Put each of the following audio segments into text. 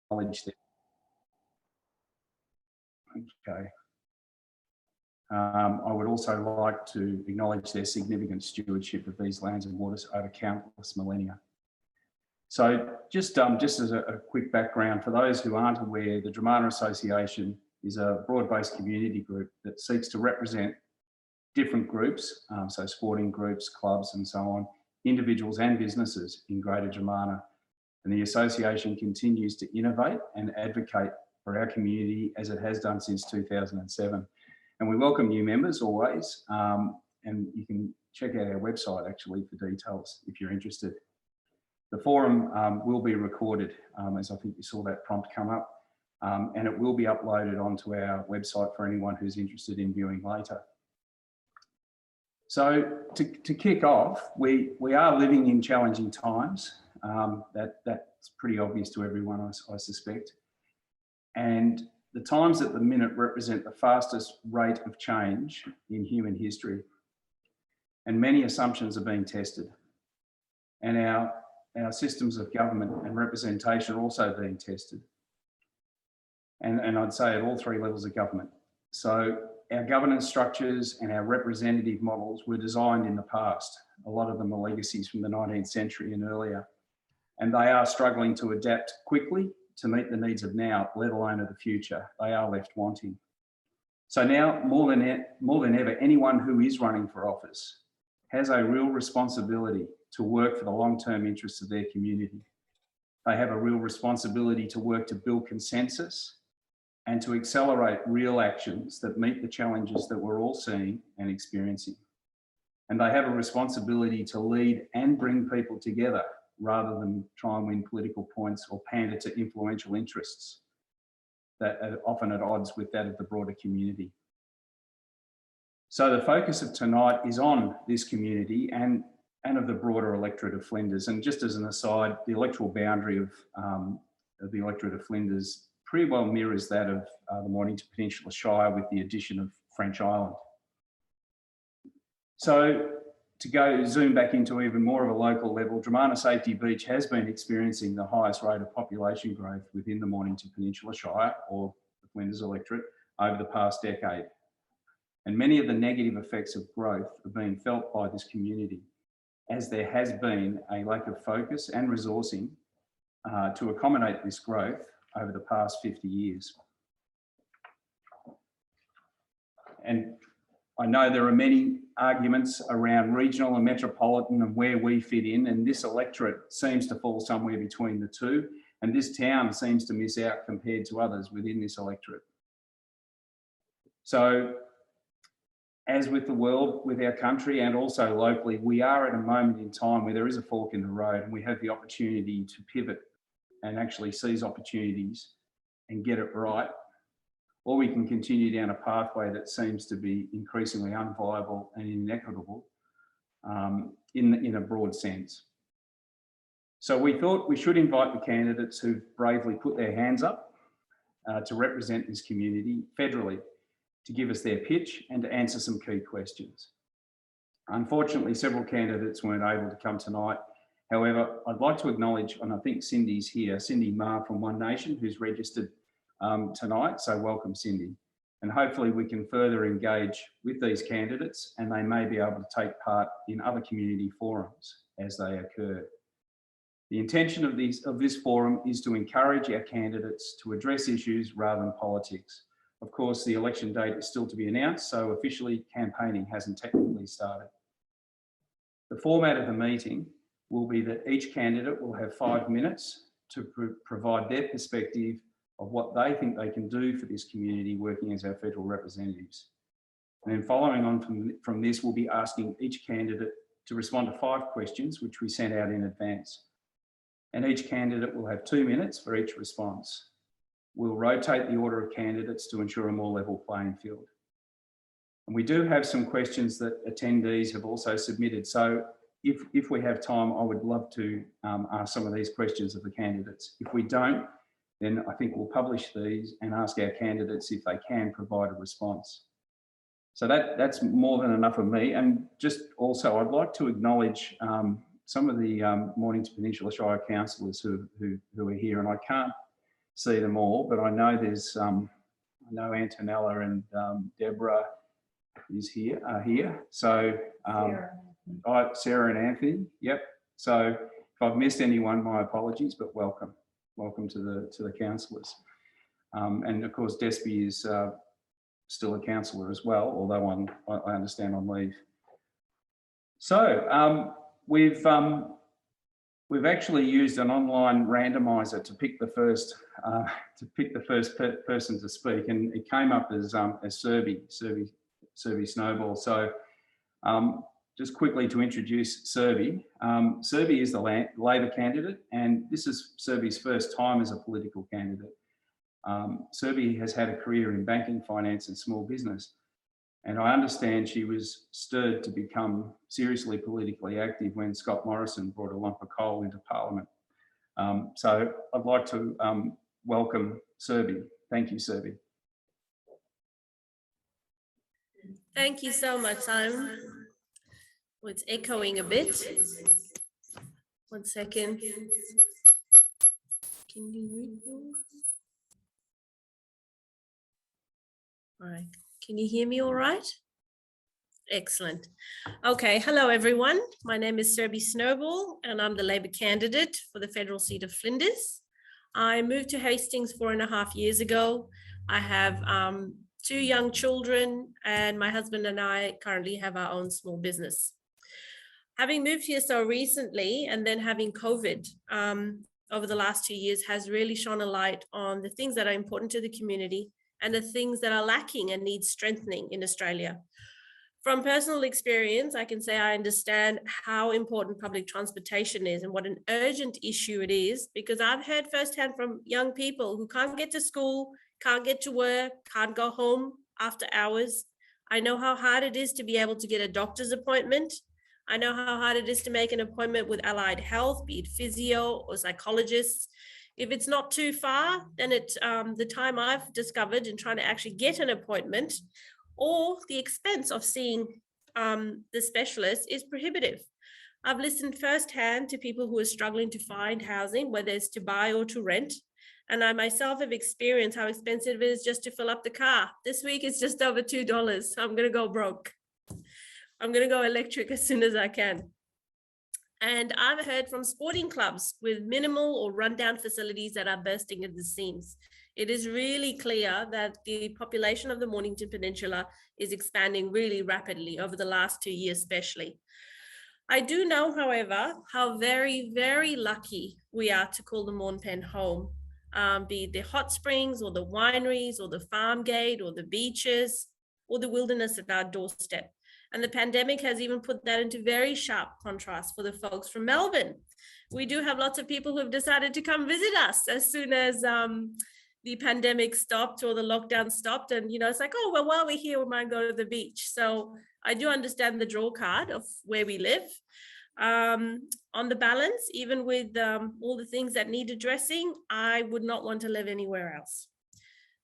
acknowledge them. Okay. I would also like to acknowledge their significant stewardship of these lands and waters over countless millennia. So just as a quick background, for those who aren't aware, the Dromana Association is a broad-based community group that seeks to represent different groups, so sporting groups, clubs and so on, individuals and businesses in Greater Dromana. And the association continues to innovate and advocate for our community as it has done since 2007. And we welcome new members always, and you can check out our website actually for details if you're interested. The forum will be recorded, as I think you saw that prompt come up, and it will be uploaded onto our website for anyone who's interested in viewing later. So to kick off, we are living in challenging times. That's pretty obvious to everyone, I suspect. And the times at the minute represent the fastest rate of change in human history. And many assumptions are being tested. And our systems of government and representation are also being tested. And I'd say at all three levels of government. So our governance structures and our representative models were designed in the past. A lot of them are legacies from the 19th century and earlier. And they are struggling to adapt quickly to meet the needs of now, let alone of the future. They are left wanting. So now, more than ever, anyone who is running for office has a real responsibility to work for the long-term interests of their community. They have a real responsibility to work to build consensus and to accelerate real actions that meet the challenges that we're all seeing and experiencing. And they have a responsibility to lead and bring people together rather than try and win political points or pander to influential interests that are often at odds with that of the broader community. So the focus of tonight is on this community and of the broader electorate of Flinders. And just as an aside, the electoral boundary of the electorate of Flinders pretty well mirrors that of the Mornington Peninsula Shire with the addition of French Island. So to zoom back into even more of a local level, Dromana Safety Beach has been experiencing the highest rate of population growth within the Mornington Peninsula Shire, or the Flinders electorate, over the past decade. And many of the negative effects of growth are being felt by this community, as there has been a lack of focus and resourcing to accommodate this growth over the past 50 years. And I know there are many arguments around regional and metropolitan and where we fit in, and this electorate seems to fall somewhere between the two, and this town seems to miss out compared to others within this electorate. So, as with the world, with our country and also locally, we are at a moment in time where there is a fork in the road and we have the opportunity to pivot and actually seize opportunities and get it right. Or we can continue down a pathway that seems to be increasingly unviable and inequitable in a broad sense. So we thought we should invite the candidates who've bravely put their hands up to represent this community federally, to give us their pitch and to answer some key questions. Unfortunately, several candidates weren't able to come tonight. However, I'd like to acknowledge, and I think Cindy's here, Cindy Ma from One Nation, who's registered tonight, so welcome Cindy. And hopefully we can further engage with these candidates and they may be able to take part in other community forums as they occur. The intention of this forum is to encourage our candidates to address issues rather than politics. Of course, the election date is still to be announced, so officially campaigning hasn't technically started. The format of the meeting will be that each candidate will have 5 minutes to provide their perspective of what they think they can do for this community working as our federal representatives. And then following on from this, we'll be asking each candidate to respond to 5 questions, which we sent out in advance. And each candidate will have 2 minutes for each response. We'll rotate the order of candidates to ensure a more level playing field. And we do have some questions that attendees have also submitted. So if we have time, I would love to ask some of these questions of the candidates. If we don't, then I think we'll publish these and ask our candidates if they can provide a response. So that's more than enough of me. And just also, I'd like to acknowledge some of the Mornington Peninsula Shire councillors who are here, and I can't see them all, but I know there's, I know Antonella and Deborah is here, are here. So Sarah and Anthony, yep. So if I've missed anyone, my apologies, but welcome. Welcome to the councillors. And of course, Despy is still a councillor as well, although I understand on leave. So we've actually used an online randomiser to pick the first person to speak, and it came up as Serby Snowball. So just quickly to introduce Serby. Serby is the Labor candidate, and this is Serby's first time as a political candidate. Serby has had a career in banking, finance and small business. And I understand she was stirred to become seriously politically active when Scott Morrison brought a lump of coal into Parliament. So I'd like to welcome Serby. Thank you, Serby. Thank you so much, Simon. Oh, it's echoing a bit. 1 second. Can you read me? All right. Can you hear me all right? Excellent. Okay. Hello, everyone. My name is Serby Snowball, and I'm the Labor candidate for the federal seat of Flinders. I moved to Hastings 4.5 years ago. I have 2 young children, and my husband and I currently have our own small business. Having moved here so recently, and then having COVID over the last 2 years has really shone a light on the things that are important to the community and the things that are lacking and need strengthening in Australia. From personal experience, I can say I understand how important public transportation is and what an urgent issue it is, because I've heard firsthand from young people who can't get to school, can't get to work, can't go home after hours. I know how hard it is to be able to get a doctor's appointment. I know how hard it is to make an appointment with allied health, be it physio or psychologists. If it's not too far, then the time I've discovered in trying to actually get an appointment or the expense of seeing the specialist is prohibitive. I've listened firsthand to people who are struggling to find housing, whether it's to buy or to rent. And I myself have experienced how expensive it is just to fill up the car. This week it's just over $2. So I'm going to go broke. I'm going to go electric as soon as I can. And I've heard from sporting clubs with minimal or rundown facilities that are bursting at the seams. It is really clear that the population of the Mornington Peninsula is expanding really rapidly over the last 2 years, especially. I do know, however, how very, very lucky we are to call the Morn Pen home, be it the hot springs or the wineries or the farm gate or the beaches or the wilderness at our doorstep. And the pandemic has even put that into very sharp contrast for the folks from Melbourne. We do have lots of people who have decided to come visit us as soon as the pandemic stopped or the lockdown stopped. And, you know, it's like, oh, well, while we're here, we might go to the beach. So I do understand the draw card of where we live. On the balance, even with all the things that need addressing, I would not want to live anywhere else.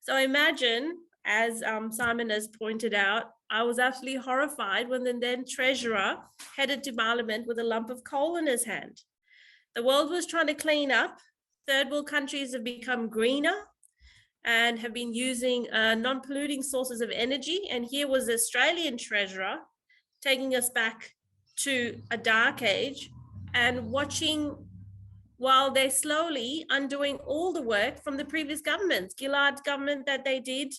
So imagine, as Simon has pointed out, I was absolutely horrified when the then Treasurer headed to Parliament with a lump of coal in his hand. The world was trying to clean up. Third world countries have become greener and have been using non-polluting sources of energy. And here was the Australian Treasurer taking us back to a dark age and watching while they're slowly undoing all the work from the previous governments, Gillard's government that they did.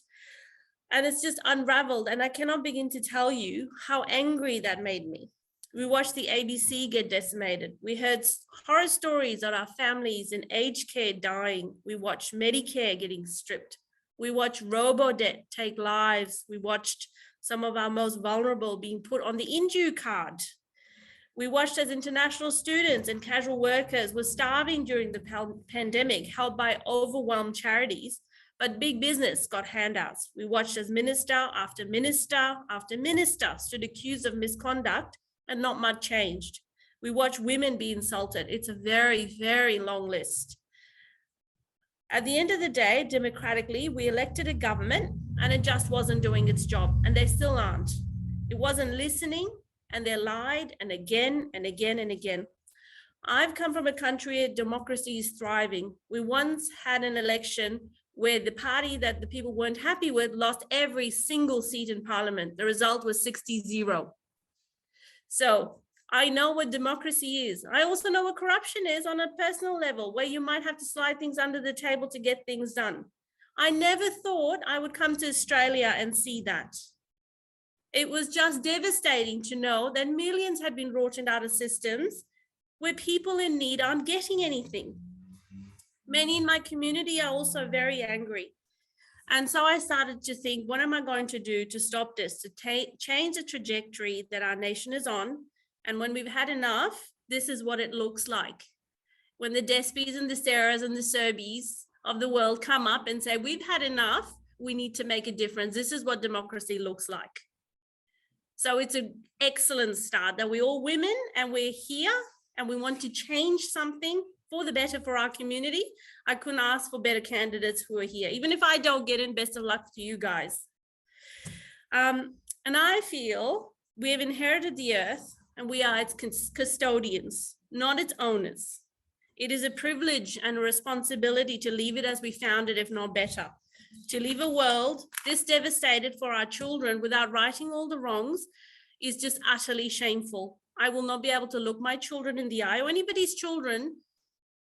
And it's just unraveled. And I cannot begin to tell you how angry that made me. We watched the ABC get decimated. We heard horror stories on our families in aged care dying. We watched Medicare getting stripped. We watched robo-debt take lives. We watched some of our most vulnerable being put on the Indue card. We watched as international students and casual workers were starving during the pandemic, helped by overwhelmed charities. But big business got handouts. We watched as minister after minister after minister stood accused of misconduct and not much changed. We watched women be insulted. It's a very, very long list. At the end of the day, democratically, we elected a government and it just wasn't doing its job, and they still aren't. It wasn't listening, and they lied, and again and again and again. I've come from a country where democracy is thriving. We once had an election where the party that the people weren't happy with lost every single seat in parliament. The result was 60-0. So I know what democracy is. I also know what corruption is on a personal level, where you might have to slide things under the table to get things done. I never thought I would come to Australia and see that. It was just devastating to know that millions had been rotted out of systems where people in need aren't getting anything. Many in my community are also very angry. And so I started to think, what am I going to do to stop this, to change the trajectory that our nation is on? And when we've had enough, this is what it looks like. When the Despies and the Sarahs and the Serbies of the world come up and say, we've had enough, we need to make a difference. This is what democracy looks like. So it's an excellent start that we're all women and we're here and we want to change something for the better for our community. I couldn't ask for better candidates who are here. Even if I don't get in, best of luck to you guys. And I feel we have inherited the earth and we are its custodians, not its owners. It is a privilege and a responsibility to leave it as we found it, if not better. To leave a world this devastated for our children without righting all the wrongs is just utterly shameful. I will not be able to look my children in the eye or anybody's children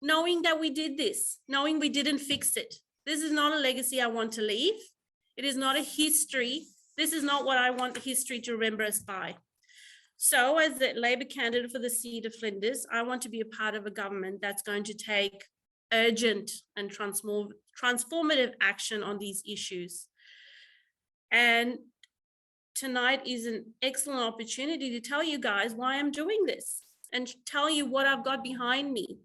knowing that we did this, knowing we didn't fix it. This is not a legacy I want to leave. It is not a history. This is not what I want history to remember us by. So as the Labor candidate for the seat of Flinders, I want to be a part of a government that's going to take urgent and transformative action on these issues. And tonight is an excellent opportunity to tell you guys why I'm doing this and tell you what I've got behind me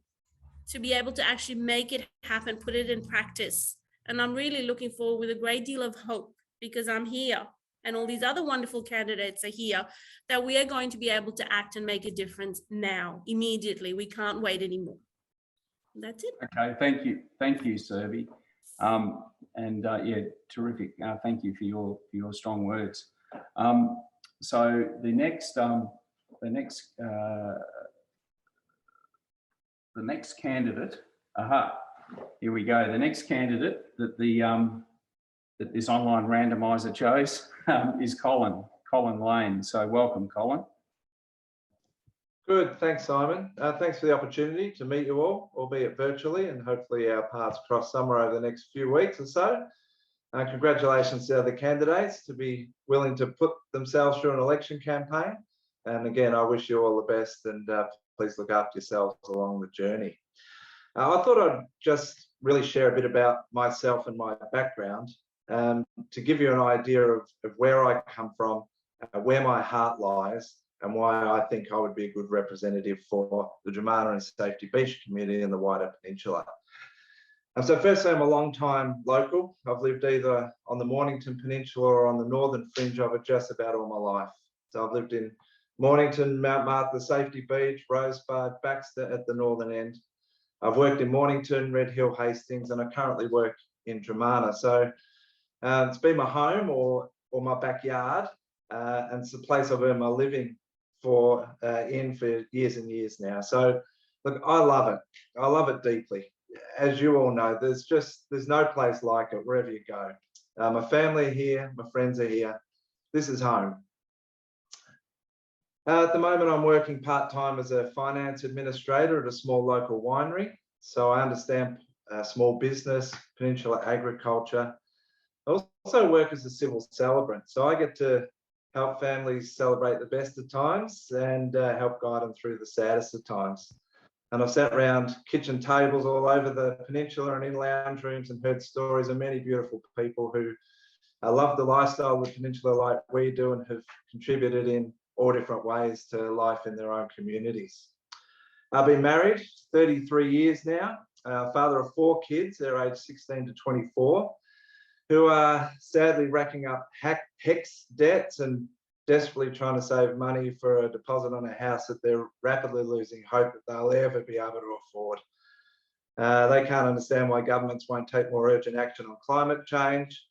to be able to actually make it happen, put it in practice. And I'm really looking forward with a great deal of hope because I'm here and all these other wonderful candidates are here, that we are going to be able to act and make a difference now, immediately. We can't wait anymore. That's it. Okay, thank you, Serbi, yeah, terrific. Thank you for your strong words. So the next candidate. Here we go. The next candidate that that this online randomizer chose is Colin Lane. So welcome, Colin. Good, thanks, Simon. Thanks for the opportunity to meet you all, albeit virtually, and hopefully our paths cross somewhere over the next few weeks or so. Congratulations to the other candidates to be willing to put themselves through an election campaign. And again, I wish you all the best and please look after yourselves along the journey. I thought I'd just really share a bit about myself and my background to give you an idea of where I come from, where my heart lies, and why I think I would be a good representative for the Dromana and Safety Beach community in the wider peninsula. So firstly, I'm a long-time local. I've lived either on the Mornington Peninsula or on the northern fringe of it just about all my life. So I've lived in Mornington, Mount Martha, Safety Beach, Rosebud, Baxter at the northern end. I've worked in Mornington, Red Hill, Hastings, and I currently work in Dromana. So it's been my home or my backyard, and it's the place I've earned my living for years and years now. So look, I love it. I love it deeply. As you all know, there's no place like it wherever you go. My family are here, my friends are here. This is home. At the moment, I'm working part-time as a finance administrator at a small local winery. So I understand small business, peninsula agriculture. I also work as a civil celebrant. So I get to help families celebrate the best of times and help guide them through the saddest of times. And I've sat around kitchen tables all over the peninsula and in lounge rooms and heard stories of many beautiful people who love the lifestyle of the peninsula like we do and have contributed in all different ways to life in their own communities. I've been married 33 years now, father of 4 kids. They're aged 16 to 24, who are sadly racking up HECS debts and desperately trying to save money for a deposit on a house that they're rapidly losing hope that they'll ever be able to afford. They can't understand why governments won't take more urgent action on climate change.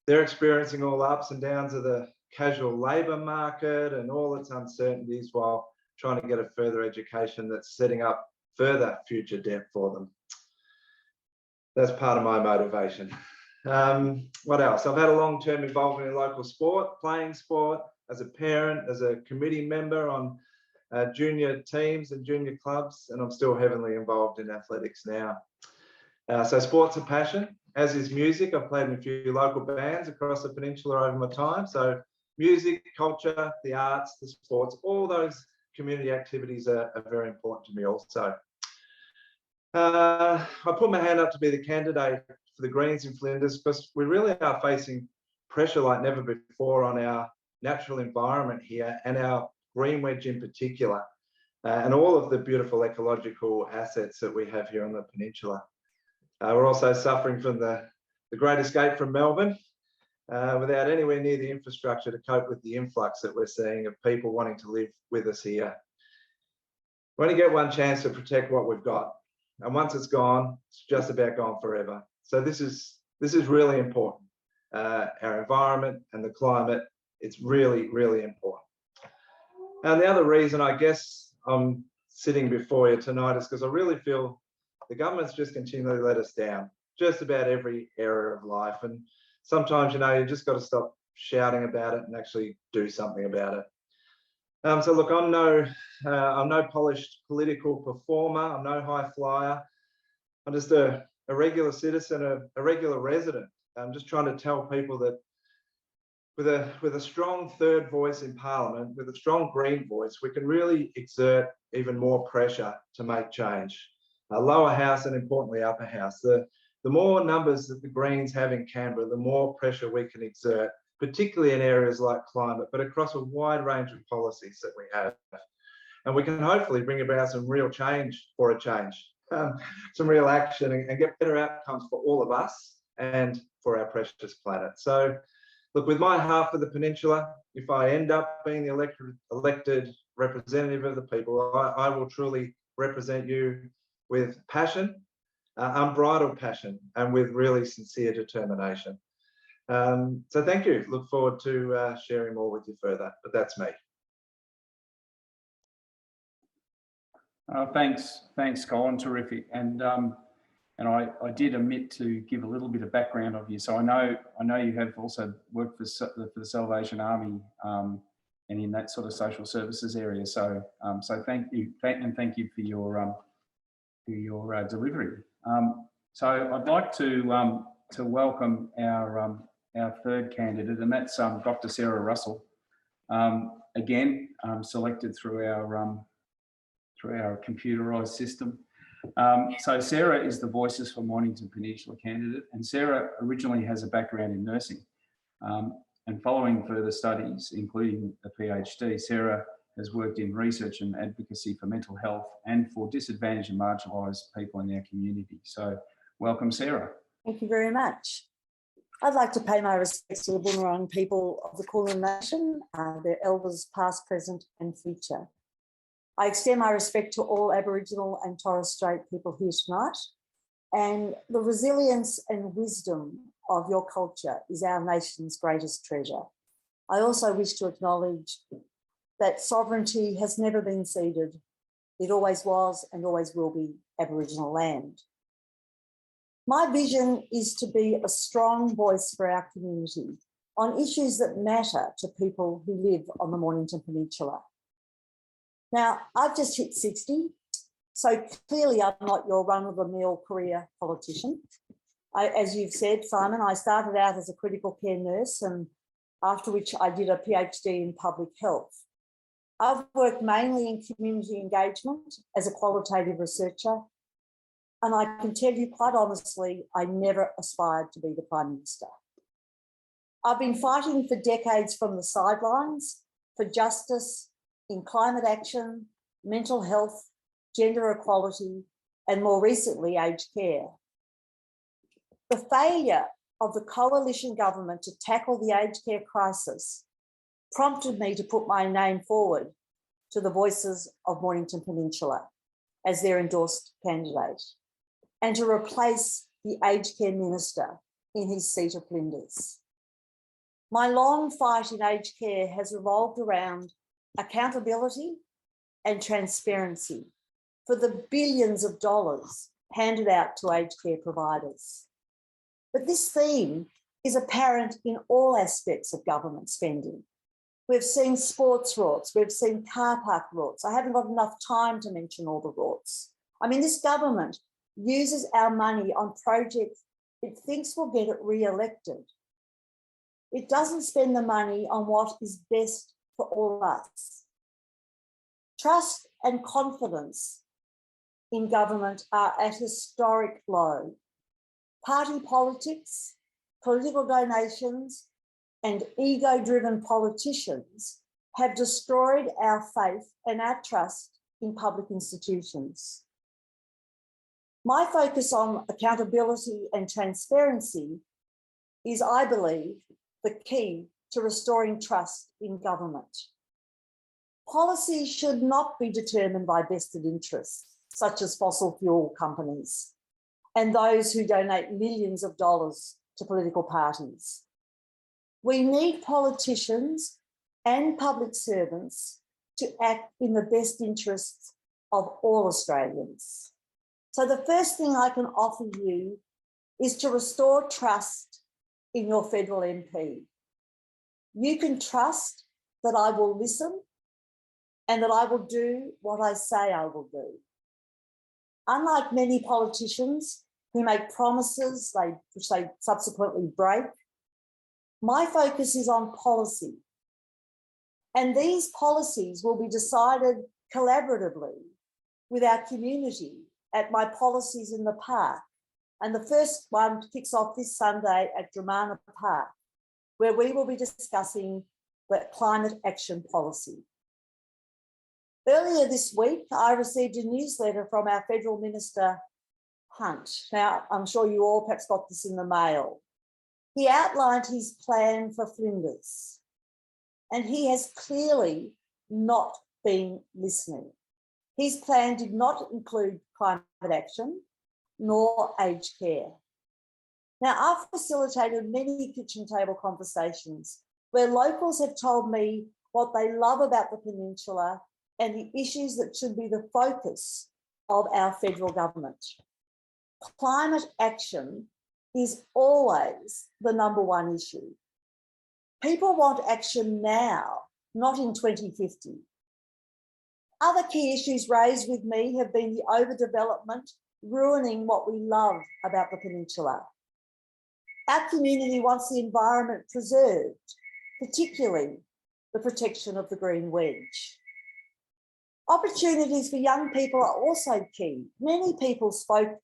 They're experiencing all the ups and downs of the casual labour market and all its uncertainties while trying to get a further education that's setting up further future debt for them. That's part of my motivation. What else? I've had a long-term involvement in local sport, playing sport, as a parent, as a committee member on junior teams and junior clubs, and I'm still heavily involved in athletics now. So sport's a passion, as is music. I've played in a few local bands across the peninsula over my time. So music, culture, the arts, the sports, all those community activities are very important to me also. I put my hand up to be the candidate for the Greens in Flinders because we really are facing pressure like never before on our natural environment here and our green wedge in particular, and all of the beautiful ecological assets that we have here on the peninsula. We're also suffering from the great escape from Melbourne without anywhere near the infrastructure to cope with the influx that we're seeing of people wanting to live with us here. We only get one chance to protect what we've got. And once it's gone, it's just about gone forever. So this is really important. Our environment and the climate, it's really, really important. And the other reason I guess I'm sitting before you tonight is because I really feel the government's just continually let us down, just about every area of life. And sometimes, you know, you just got to stop shouting about it and actually do something about it. So look, I'm no polished political performer. I'm no high flyer. I'm just a regular citizen, a regular resident. I'm just trying to tell people that with a strong third voice in Parliament, with a strong Green voice, we can really exert even more pressure to make change. Lower house and importantly upper house. The more numbers that the Greens have in Canberra, the more pressure we can exert, particularly in areas like climate, but across a wide range of policies that we have. And we can hopefully bring about some real change for a change, some real action and get better outcomes for all of us and for our precious planet. So look, with my half of the peninsula, if I end up being the elected representative of the people, I will truly represent you with passion, unbridled passion, and with really sincere determination. So thank you. Look forward to sharing more with you further, but that's me. Thanks, Colin. Terrific. And I did omit to give a little bit of background of you. So I know you have also worked for the Salvation Army and in that sort of social services area. So thank you for your delivery. So I'd like to welcome our third candidate, and that's Dr. Sarah Russell. Again, selected through our computerised system. So Sarah is the Voices for Mornington Peninsula candidate, and Sarah originally has a background in nursing. And following further studies, including a PhD, Sarah has worked in research and advocacy for mental health and for disadvantaged and marginalised people in our community. So welcome, Sarah. Thank you very much. I'd like to pay my respects to the Boonwurrung people of the Kulin Nation, their elders past, present and future. I extend my respect to all Aboriginal and Torres Strait people here tonight, and the resilience and wisdom of your culture is our nation's greatest treasure. I also wish to acknowledge that sovereignty has never been ceded. It always was and always will be Aboriginal land. My vision is to be a strong voice for our community on issues that matter to people who live on the Mornington Peninsula. Now, I've just hit 60, so clearly I'm not your run-of-the-mill career politician. As you've said, Simon, I started out as a critical care nurse, and after which I did a PhD in public health. I've worked mainly in community engagement as a qualitative researcher, and I can tell you quite honestly, I never aspired to be the Prime Minister. I've been fighting for decades from the sidelines for justice in climate action, mental health, gender equality, and more recently, aged care. The failure of the coalition government to tackle the aged care crisis prompted me to put my name forward to the Voices of Mornington Peninsula as their endorsed candidate, and to replace the aged care minister in his seat of Flinders. My long fight in aged care has revolved around accountability, and transparency for the billions of dollars handed out to aged care providers. But this theme is apparent in all aspects of government spending. We've seen sports rorts, we've seen car park rorts. I haven't got enough time to mention all the rorts. I mean, this government uses our money on projects it thinks will get it re-elected. It doesn't spend the money on what is best for all of us. Trust and confidence in government are at historic low. Party politics, political donations, and ego-driven politicians have destroyed our faith and our trust in public institutions. My focus on accountability and transparency is, I believe, the key to restoring trust in government. Policy should not be determined by vested interests, such as fossil fuel companies and those who donate millions of dollars to political parties. We need politicians and public servants to act in the best interests of all Australians. So the first thing I can offer you is to restore trust in your federal MP. You can trust that I will listen and that I will do what I say I will do. Unlike many politicians who make promises which they subsequently break, my focus is on policy. And these policies will be decided collaboratively with our community at my Policies in the Park. And the first one kicks off this Sunday at Dromana Park, where we will be discussing the climate action policy. Earlier this week, I received a newsletter from our Federal Minister, Hunt. Now, I'm sure you all perhaps got this in the mail. He outlined his plan for Flinders, and he has clearly not been listening. His plan did not include climate action nor aged care. Now, I've facilitated many kitchen table conversations where locals have told me what they love about the peninsula and the issues that should be the focus of our federal government. Climate action is always the number one issue. People want action now, not in 2050. Other key issues raised with me have been the overdevelopment, ruining what we love about the peninsula. Our community wants the environment preserved, particularly the protection of the green wedge. Opportunities for young people are also key. Many people spoke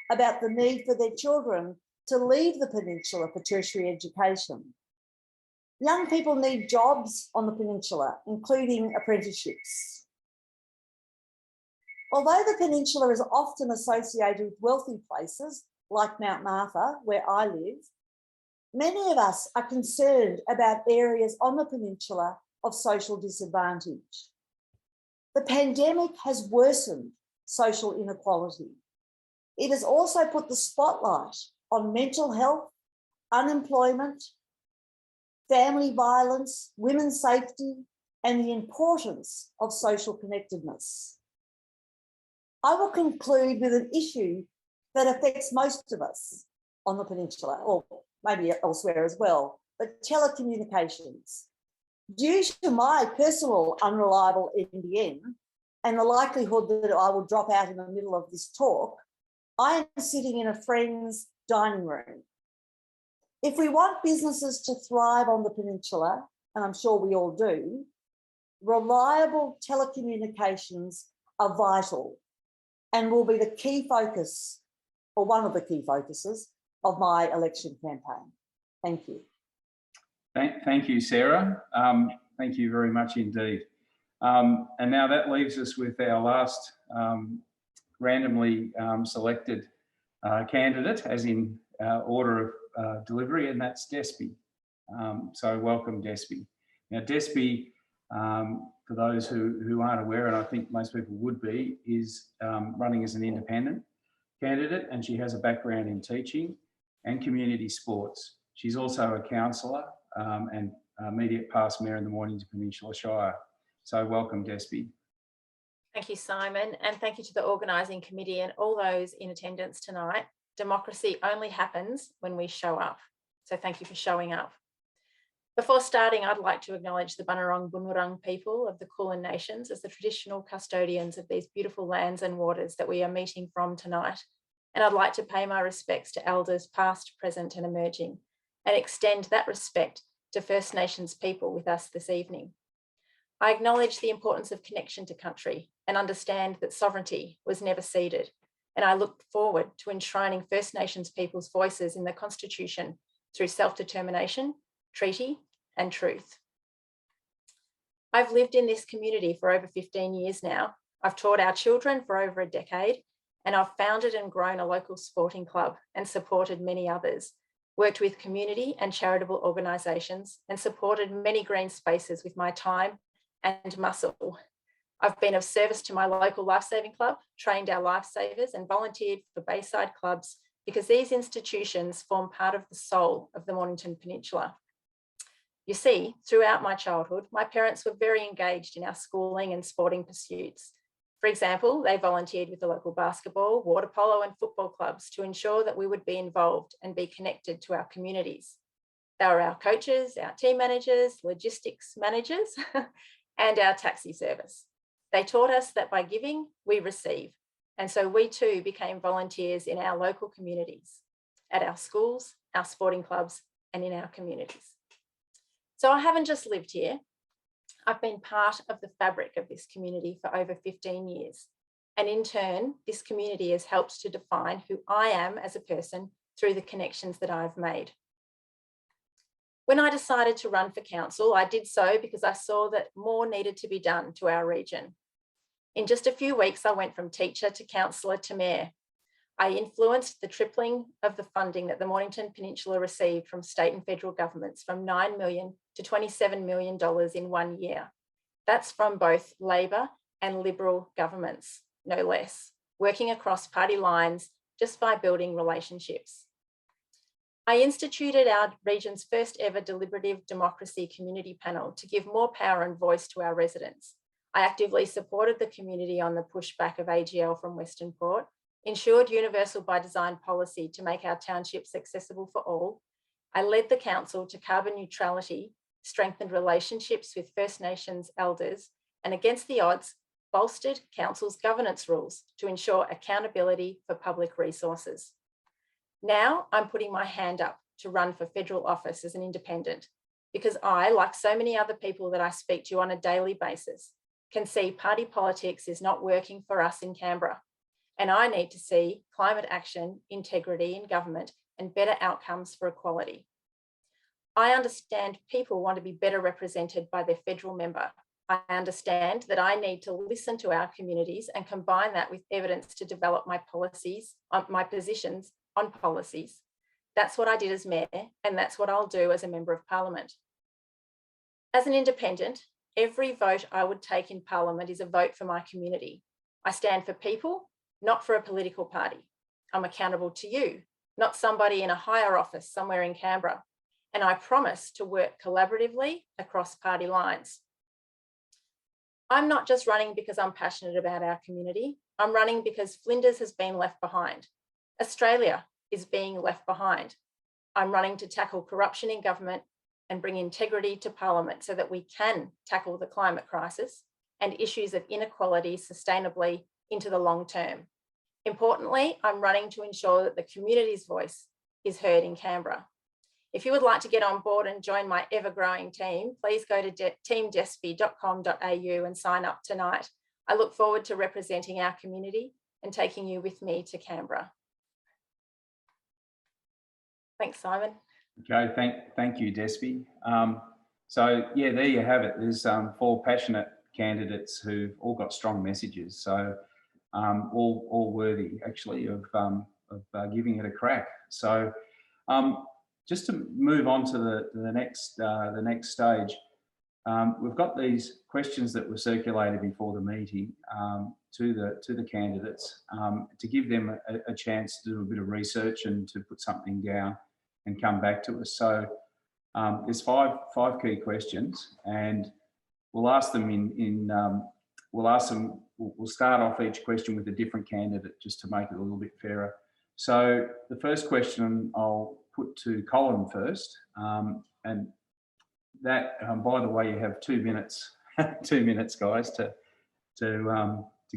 about the need for their children to leave the peninsula for tertiary education. Young people need jobs on the peninsula, including apprenticeships. Although the peninsula is often associated with wealthy places like Mount Martha, where I live, many of us are concerned about areas on the peninsula of social disadvantage. The pandemic has worsened social inequality. It has also put the spotlight on mental health, unemployment, family violence, women's safety, and the importance of social connectedness. I will conclude with an issue that affects most of us on the peninsula, or maybe elsewhere as well, but telecommunications. Due to my personal unreliable NBN and the likelihood that I will drop out in the middle of this talk, I am sitting in a friend's dining room. If we want businesses to thrive on the peninsula, and I'm sure we all do, reliable telecommunications are vital and will be the key focus, or one of the key focuses, of my election campaign. Thank you. Thank you, Sarah. Thank you very much indeed. And now that leaves us with our last randomly selected candidate, as in order of delivery, and that's Despy. So welcome, Despy. Now, Despy, for those who aren't aware, and I think most people would be, is running as an independent candidate, and she has a background in teaching and community sports. She's also a councillor and immediate past mayor in the Mornington Peninsula Shire. So welcome, Despy. Thank you, Simon, and thank you to the organising committee and all those in attendance tonight. Democracy only happens when we show up. So thank you for showing up. Before starting, I'd like to acknowledge the Bunurong Bunurong people of the Kulin Nations as the traditional custodians of these beautiful lands and waters that we are meeting from tonight. And I'd like to pay my respects to elders past, present and emerging, and extend that respect to First Nations people with us this evening. I acknowledge the importance of connection to country and understand that sovereignty was never ceded. And I look forward to enshrining First Nations people's voices in the Constitution through self-determination, treaty and truth. I've lived in this community for over 15 years now. I've taught our children for over a decade, and I've founded and grown a local sporting club and supported many others, worked with community and charitable organisations and supported many green spaces with my time and muscle. I've been of service to my local lifesaving club, trained our lifesavers and volunteered for Bayside clubs because these institutions form part of the soul of the Mornington Peninsula. You see, throughout my childhood, my parents were very engaged in our schooling and sporting pursuits. For example, they volunteered with the local basketball, water polo and football clubs to ensure that we would be involved and be connected to our communities. They were our coaches, our team managers, logistics managers, and our taxi service. They taught us that by giving, we receive. And so we too became volunteers in our local communities, at our schools, our sporting clubs, and in our communities. So I haven't just lived here. I've been part of the fabric of this community for over 15 years. And in turn, this community has helped to define who I am as a person through the connections that I've made. When I decided to run for council, I did so because I saw that more needed to be done to our region. In just a few weeks, I went from teacher to councillor to mayor. I influenced the tripling of the funding that the Mornington Peninsula received from state and federal governments from $9 million to $27 million in 1 year. That's from both Labor and Liberal governments, no less, working across party lines just by building relationships. I instituted our region's first ever deliberative democracy community panel to give more power and voice to our residents. I actively supported the community on the pushback of AGL from Western Port, ensured universal by design policy to make our townships accessible for all. I led the council to carbon neutrality, strengthened relationships with First Nations elders, and against the odds, bolstered council's governance rules to ensure accountability for public resources. Now I'm putting my hand up to run for federal office as an independent because I, like so many other people that I speak to on a daily basis, can see party politics is not working for us in Canberra. And I need to see climate action, integrity in government, and better outcomes for equality. I understand people want to be better represented by their federal member. I understand that I need to listen to our communities and combine that with evidence to develop my policies, my positions on policies. That's what I did as mayor, and that's what I'll do as a member of parliament. As an independent, every vote I would take in parliament is a vote for my community. I stand for people, not for a political party. I'm accountable to you, not somebody in a higher office somewhere in Canberra. And I promise to work collaboratively across party lines. I'm not just running because I'm passionate about our community. I'm running because Flinders has been left behind. Australia is being left behind. I'm running to tackle corruption in government and bring integrity to parliament so that we can tackle the climate crisis and issues of inequality sustainably into the long term. Importantly, I'm running to ensure that the community's voice is heard in Canberra. If you would like to get on board and join my ever-growing team, please go to teamdespi.com.au and sign up tonight. I look forward to representing our community and taking you with me to Canberra. Thanks, Simon. Okay, thank you, Despi. So yeah, there you have it. There's 4 passionate candidates who've all got strong messages. So all worthy actually of giving it a crack. So just to move on to the next stage, we've got these questions that were circulated before the meeting to the candidates to give them a chance to do a bit of research and to put something down and come back to us. So there's five key questions, and we'll ask them we'll ask them we'll start off each question with a different candidate just to make it a little bit fairer. So the first question I'll put to Colin first, and that, by the way, you have 2 minutes, 2 minutes, guys, to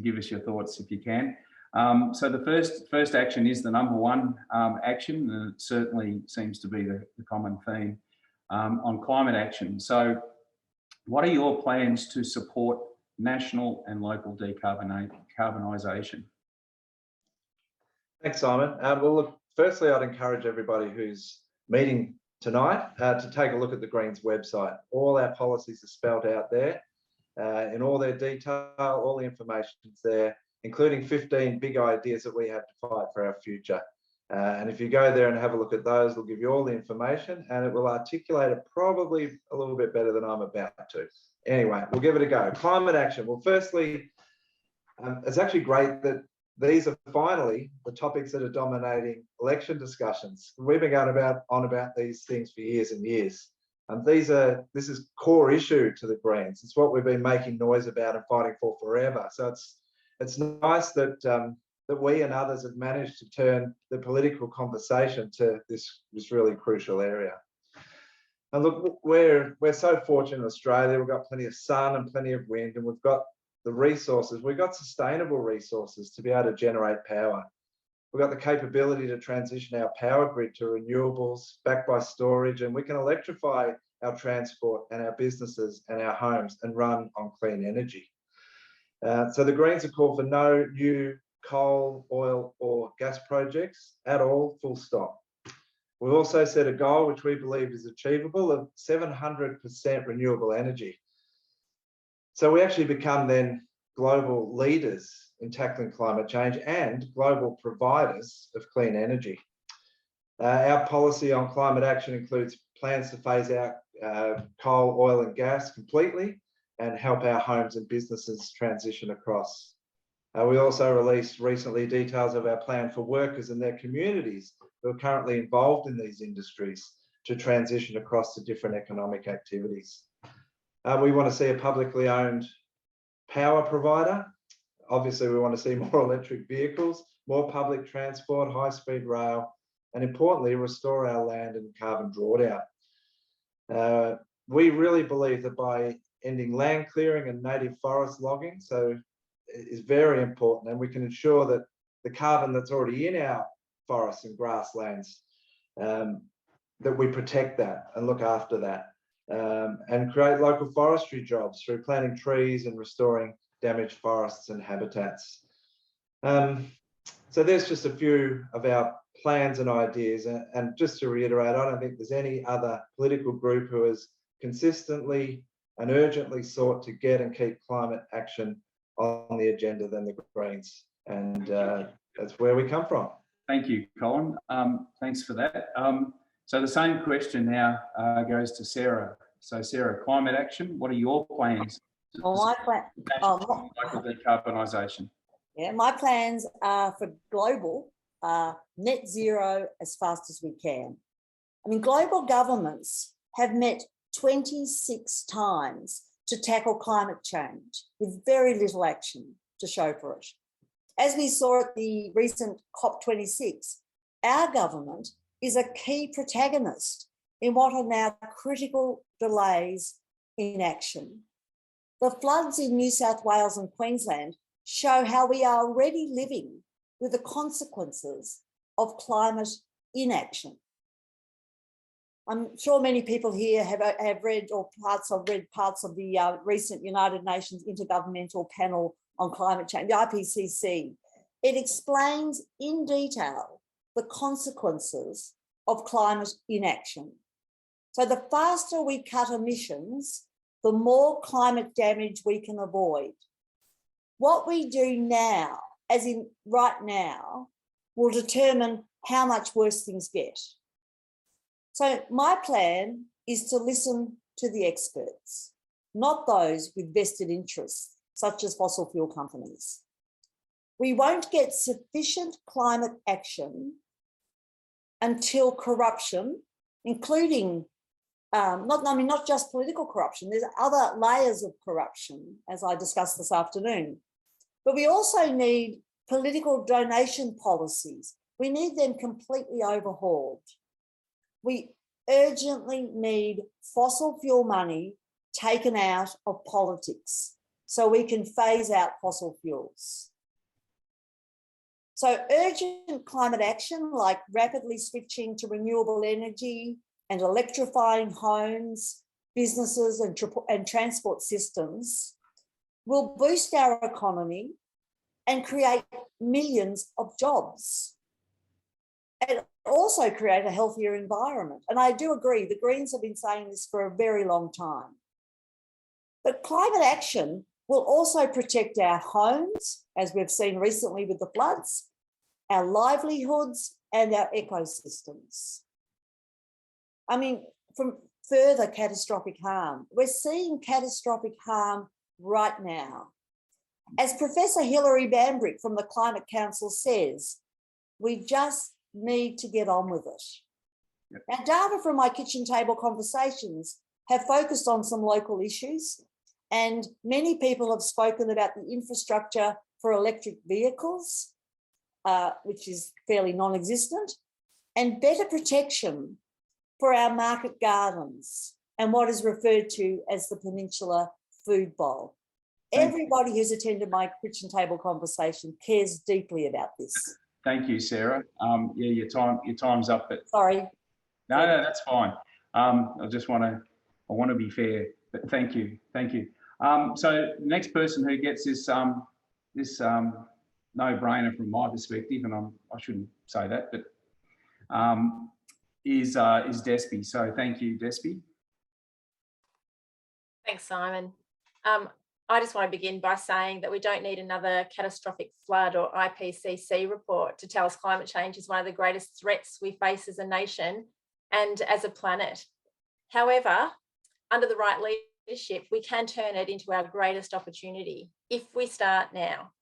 give us your thoughts if you can. So the first action is the number one action, and it certainly seems to be the common theme on climate action. So what are your plans to support national and local decarbonisation? Thanks, Simon. Well, look, firstly, I'd encourage everybody who's meeting tonight to take a look at the Greens website. All our policies are spelled out there in all their detail, all the information's there, including 15 big ideas that we have to fight for our future. And if you go there and have a look at those, it'll give you all the information and it will articulate it probably a little bit better than I'm about to. Anyway, we'll give it a go. Climate action. Well, firstly, it's actually great that these are finally the topics that are dominating election discussions. We've been going on about these things for years and years. And this is core issue to the Greens. It's what we've been making noise about and fighting for forever. So it's nice that that we and others have managed to turn the political conversation to this really crucial area. And look, we're so fortunate in Australia. We've got plenty of sun and plenty of wind, and we've got the resources. We've got sustainable resources to be able to generate power. We've got the capability to transition our power grid to renewables backed by storage, and we can electrify our transport and our businesses and our homes and run on clean energy. So the Greens have called for no new coal, oil or gas projects at all, full stop. We've also set a goal, which we believe is achievable, of 700% renewable energy. So we actually become then global leaders in tackling climate change and global providers of clean energy. Our policy on climate action includes plans to phase out coal, oil and gas completely and help our homes and businesses transition across. We also released recently details of our plan for workers and their communities who are currently involved in these industries to transition across to different economic activities. We want to see a publicly owned power provider. Obviously, we want to see more electric vehicles, more public transport, high-speed rail, and importantly, restore our land and carbon drawdown. We really believe that by ending land clearing and native forest logging, so it is very important, and we can ensure that the carbon that's already in our forests and grasslands, that we protect that and look after that, and create local forestry jobs through planting trees and restoring damaged forests and habitats. So there's just a few of our plans and ideas, and just to reiterate, I don't think there's any other political group who has consistently and urgently sought to get and keep climate action on the agenda than the Greens, and that's where we come from. Thank you, Colin. Thanks for that. So the same question now goes to Sarah. So Sarah, climate action, what are your plans? Well, local decarbonisation. Yeah, my plans are for global net zero as fast as we can. I mean, global governments have met 26 times to tackle climate change with very little action to show for it. As we saw at the recent COP26, our government is a key protagonist in what are now critical delays in action. The floods in New South Wales and Queensland show how we are already living with the consequences of climate inaction. I'm sure many people here have read parts of the recent United Nations Intergovernmental Panel on Climate Change, the IPCC. It explains in detail the consequences of climate inaction. So the faster we cut emissions, the more climate damage we can avoid. What we do now, as in right now, will determine how much worse things get. So my plan is to listen to the experts, not those with vested interests, such as fossil fuel companies. We won't get sufficient climate action until corruption, including, not just political corruption, there's other layers of corruption, as I discussed this afternoon. But we also need political donation policies. We need them completely overhauled. We urgently need fossil fuel money taken out of politics so we can phase out fossil fuels. So urgent climate action like rapidly switching to renewable energy and electrifying homes, businesses and transport systems will boost our economy and create millions of jobs. And also create a healthier environment. And I do agree, the Greens have been saying this for a very long time. But climate action will also protect our homes, as we've seen recently with the floods, our livelihoods and our ecosystems. I mean, from further catastrophic harm. We're seeing catastrophic harm right now. As Professor Hilary Bambrick from the Climate Council says, we just need to get on with it. Yep. Now, data from my kitchen table conversations have focused on some local issues, and many people have spoken about the infrastructure for electric vehicles, which is fairly non-existent, and better protection for our market gardens and what is referred to as the Peninsula Food Bowl. Everybody who's attended my kitchen table conversation cares deeply about this. Thank you, Sarah. Yeah, your time's up, but Sorry. no, that's fine. I want to be fair, but thank you. So the next person who gets this no-brainer from my perspective, and I shouldn't say that, but is Despy. So thank you, Despy. Thanks, Simon. I just want to begin by saying that we don't need another catastrophic flood or IPCC report to tell us climate change is one of the greatest threats we face as a nation and as a planet. However, under the right leadership, we can turn it into our greatest opportunity if we start now.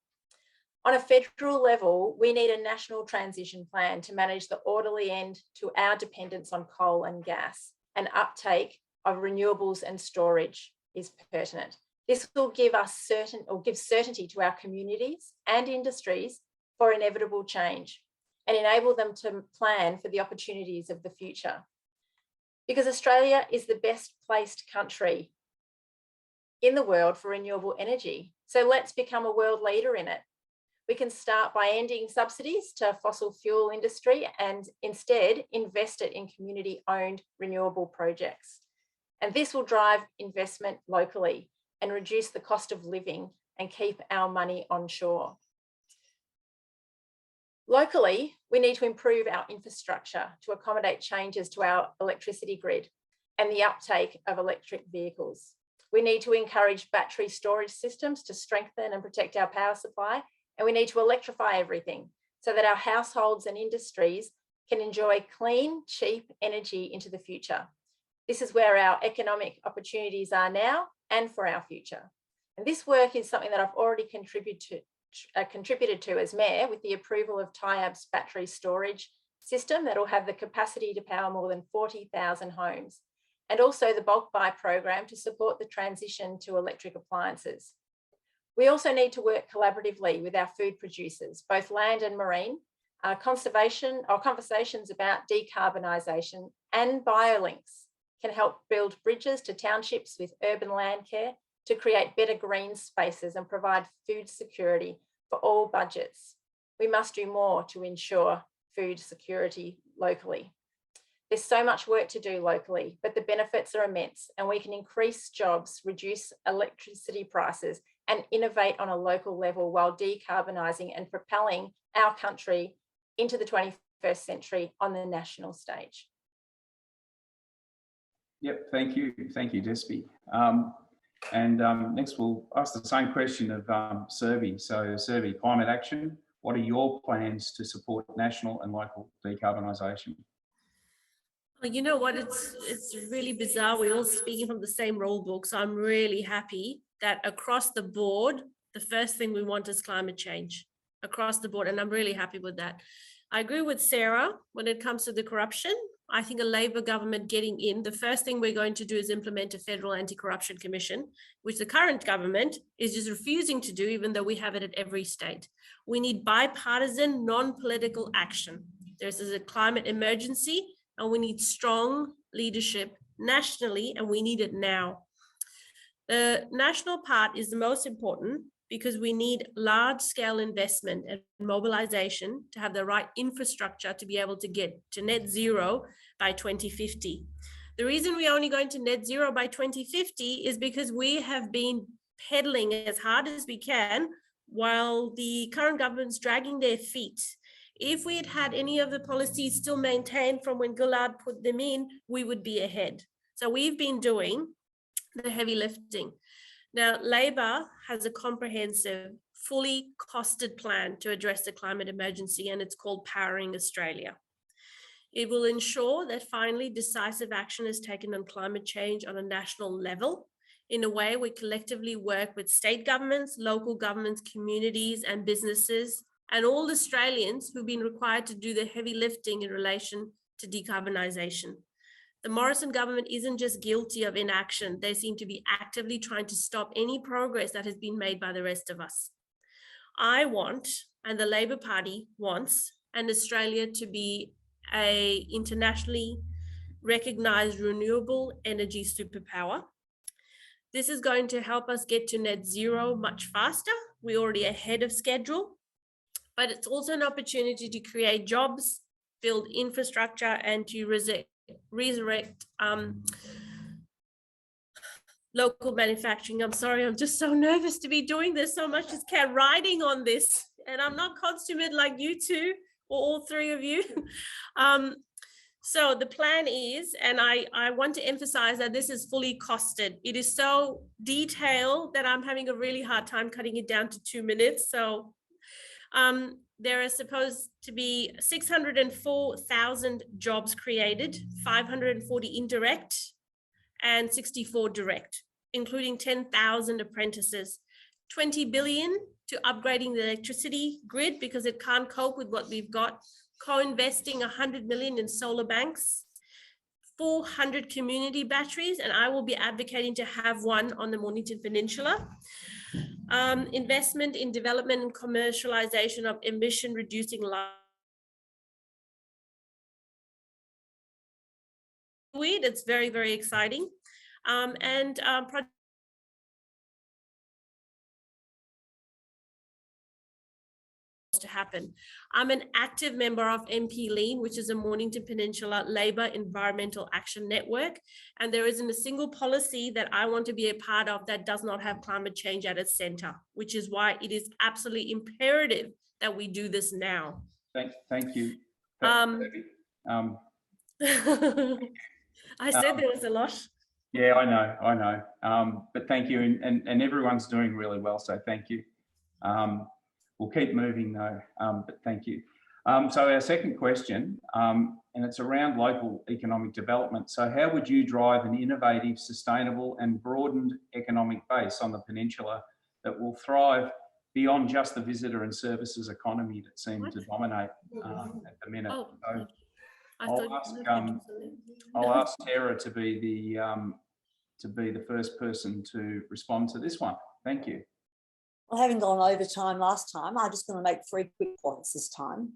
On a federal level, we need a national transition plan to manage the orderly end to our dependence on coal and gas, and uptake of renewables and storage is pertinent. This will give us certainty to our communities and industries for inevitable change and enable them to plan for the opportunities of the future. Because Australia is the best placed country in the world for renewable energy. So let's become a world leader in it. We can start by ending subsidies to fossil fuel industry and instead invest it in community-owned renewable projects. And this will drive investment locally and reduce the cost of living and keep our money onshore. Locally, we need to improve our infrastructure to accommodate changes to our electricity grid and the uptake of electric vehicles. We need to encourage battery storage systems to strengthen and protect our power supply, and we need to electrify everything so that our households and industries can enjoy clean, cheap energy into the future. This is where our economic opportunities are now and for our future. And this work is something that I've already contributed to as Mayor with the approval of TIAB's battery storage system that will have the capacity to power more than 40,000 homes, and also the bulk buy program to support the transition to electric appliances. We also need to work collaboratively with our food producers, both land and marine, conversations about decarbonisation and biolinks can help build bridges to townships with urban land care to create better green spaces and provide food security for all budgets. We must do more to ensure food security locally. There's so much work to do locally, but the benefits are immense, and we can increase jobs, reduce electricity prices, and innovate on a local level while decarbonising and propelling our country into the 21st century on the national stage. Yep, thank you, Despy. Next we'll ask the same question of Serby. So Serby, climate action, what are your plans to support national and local decarbonisation? Well, you know what, it's really bizarre. We're all speaking from the same rule book. So I'm really happy that across the board, the first thing we want is climate change across the board. And I'm really happy with that. I agree with Sarah when it comes to the corruption. I think a Labor government getting in, the first thing we're going to do is implement a federal anti-corruption commission, which the current government is just refusing to do, even though we have it at every state. We need bipartisan, non-political action. There's a climate emergency, and we need strong leadership nationally, and we need it now. The national part is the most important because we need large-scale investment and mobilization to have the right infrastructure to be able to get to net zero by 2050. The reason we're only going to net zero by 2050 is because we have been pedaling as hard as we can while the current government's dragging their feet. If we had had any of the policies still maintained from when Gillard put them in, we would be ahead. So we've been doing the heavy lifting. Now, Labor has a comprehensive, fully costed plan to address the climate emergency, and it's called Powering Australia. It will ensure that finally decisive action is taken on climate change on a national level. In a way, we collectively work with state governments, local governments, communities, and businesses, and all Australians who've been required to do the heavy lifting in relation to decarbonisation. The Morrison government isn't just guilty of inaction, they seem to be actively trying to stop any progress that has been made by the rest of us. I want, and the Labor Party wants, an Australia to be an internationally recognised renewable energy superpower. This is going to help us get to net zero much faster. We're already ahead of schedule, but it's also an opportunity to create jobs, build infrastructure, and to resurrect local manufacturing. I'm sorry, I'm just so nervous to be doing this. So much is riding on this, and I'm not consummate like you two or all three of you. So the plan is, and I want to emphasize that this is fully costed. It is so detailed that I'm having a really hard time cutting it down to 2 minutes. So there are supposed to be 604,000 jobs created, 540 indirect and 64 direct, including 10,000 apprentices, 20 billion to upgrading the electricity grid because it can't cope with what we've got, co-investing 100 million in solar banks, 400 community batteries, and I will be advocating to have one on the Mornington Peninsula. Investment in development and commercialization of emission reducing weed. It's very, very exciting. To happen. I'm an active member of MP Lean, which is a Mornington Peninsula Labor Environmental Action Network, and there isn't a single policy that I want to be a part of that does not have climate change at its center, which is why it is absolutely imperative that we do this now. Thank you. I said there was a lot. Yeah, I know. But thank you, and everyone's doing really well, so thank you. We'll keep moving though, but thank you. So our second question, and it's around local economic development. So how would you drive an innovative, sustainable and broadened economic base on the peninsula that will thrive beyond just the visitor and services economy that seems to dominate at the minute? Oh, so I'll ask Tara to be the first person to respond to this one. Thank you. Well, having gone over time last time, I'm just going to make 3 quick points this time.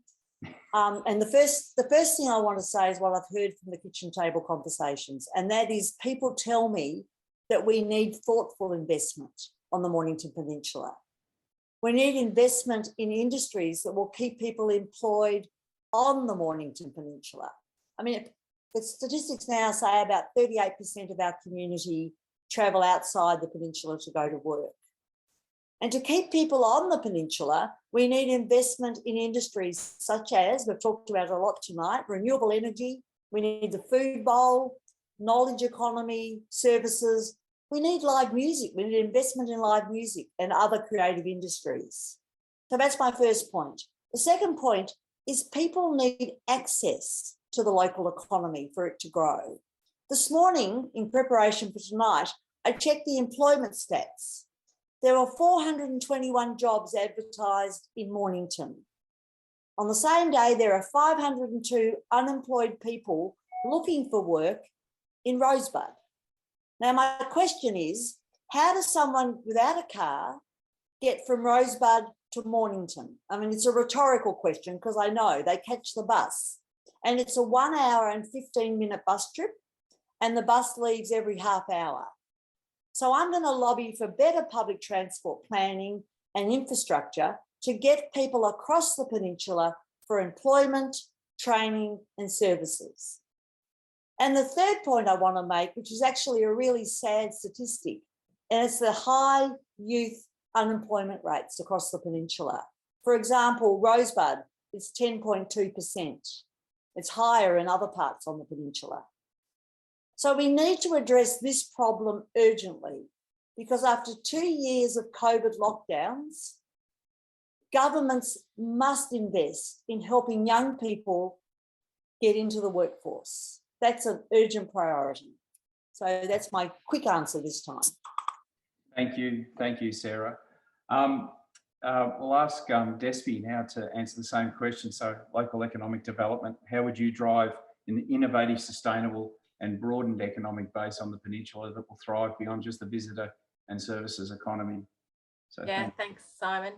And the first thing I want to say is what I've heard from the kitchen table conversations, and that is people tell me that we need thoughtful investment on the Mornington Peninsula. We need investment in industries that will keep people employed on the Mornington Peninsula. I mean, the statistics now say about 38% of our community travel outside the peninsula to go to work. And to keep people on the peninsula, we need investment in industries such as, we've talked about a lot tonight, renewable energy, we need the food bowl, knowledge economy, services. We need live music, we need investment in live music and other creative industries. So that's my first point. The second point is people need access to the local economy for it to grow. This morning, in preparation for tonight, I checked the employment stats. There are 421 jobs advertised in Mornington. On the same day, there are 502 unemployed people looking for work in Rosebud. Now, my question is, how does someone without a car get from Rosebud to Mornington? I mean, it's a rhetorical question because I know they catch the bus and it's a 1 hour and 15-minute bus trip and the bus leaves every half hour. So I'm going to lobby for better public transport planning and infrastructure to get people across the peninsula for employment, training and services. And the third point I want to make, which is actually a really sad statistic, and it's the high youth unemployment rates across the peninsula. For example, Rosebud is 10.2%. It's higher in other parts on the peninsula. So we need to address this problem urgently because after 2 years of COVID lockdowns, governments must invest in helping young people get into the workforce. That's an urgent priority. So that's my quick answer this time. Thank you, Sarah. We'll ask Despy now to answer the same question. So local economic development, how would you drive an innovative, sustainable and broadened economic base on the peninsula that will thrive beyond just the visitor and services economy? So yeah, thanks, Simon.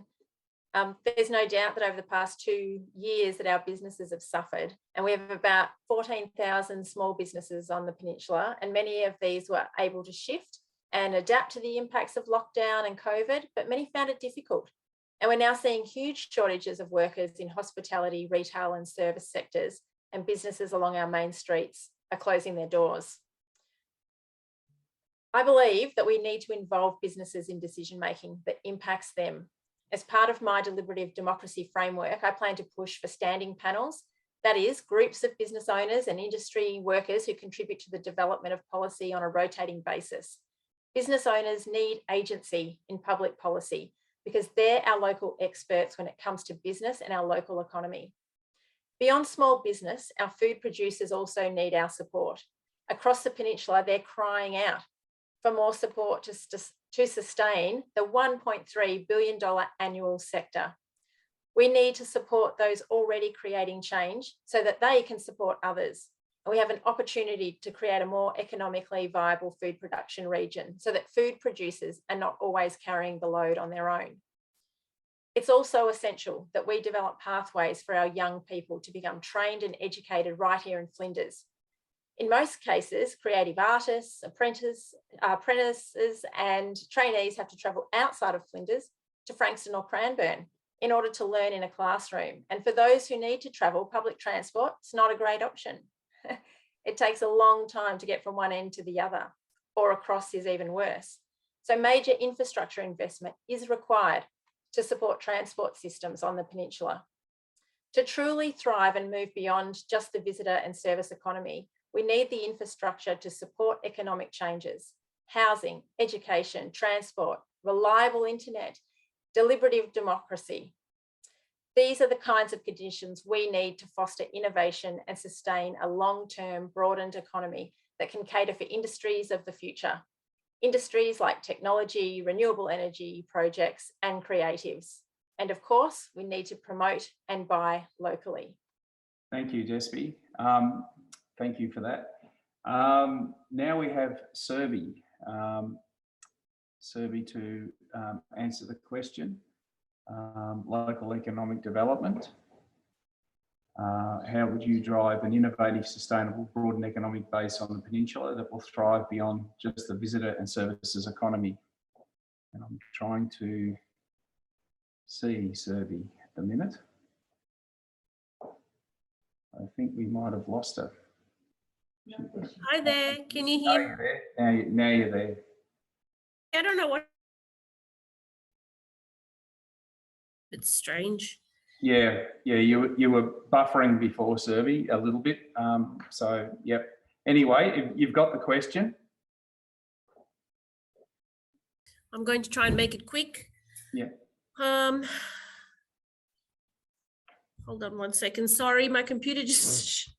There's no doubt that over the past 2 years that our businesses have suffered, and we have about 14,000 small businesses on the peninsula, and many of these were able to shift and adapt to the impacts of lockdown and COVID, but many found it difficult. And we're now seeing huge shortages of workers in hospitality, retail and service sectors, and businesses along our main streets are closing their doors. I believe that we need to involve businesses in decision-making that impacts them. As part of my deliberative democracy framework, I plan to push for standing panels, that is, groups of business owners and industry workers who contribute to the development of policy on a rotating basis. Business owners need agency in public policy because they're our local experts when it comes to business and our local economy. Beyond small business, our food producers also need our support. Across the peninsula, they're crying out for more support to sustain the $1.3 billion annual sector. We need to support those already creating change so that they can support others. And we have an opportunity to create a more economically viable food production region so that food producers are not always carrying the load on their own. It's also essential that we develop pathways for our young people to become trained and educated right here in Flinders. In most cases, creative artists, apprentices and trainees have to travel outside of Flinders to Frankston or Cranbourne in order to learn in a classroom. And for those who need to travel, public transport is not a great option. It takes a long time to get from one end to the other, or across is even worse. So major infrastructure investment is required to support transport systems on the peninsula. To truly thrive and move beyond just the visitor and service economy, we need the infrastructure to support economic changes: housing, education, transport, reliable internet, deliberative democracy. These are the kinds of conditions we need to foster innovation and sustain a long-term broadened economy that can cater for industries of the future. Industries like technology, renewable energy projects and creatives. And of course, we need to promote and buy locally. Thank you, Despy. Thank you for that. Now we have Serby. Serby to answer the question. Local economic development. How would you drive an innovative, sustainable, broadened economic base on the peninsula that will thrive beyond just the visitor and services economy? And I'm trying to see Serby at the minute. I think we might have lost her. Hi there, can you hear me? Now you're there. I don't know what. It's strange. Yeah, you were buffering before, Serby, a little bit. So, yep. Anyway, you've got the question. I'm going to try and make it quick. Yeah. Hold on 1 second. Sorry, my computer just.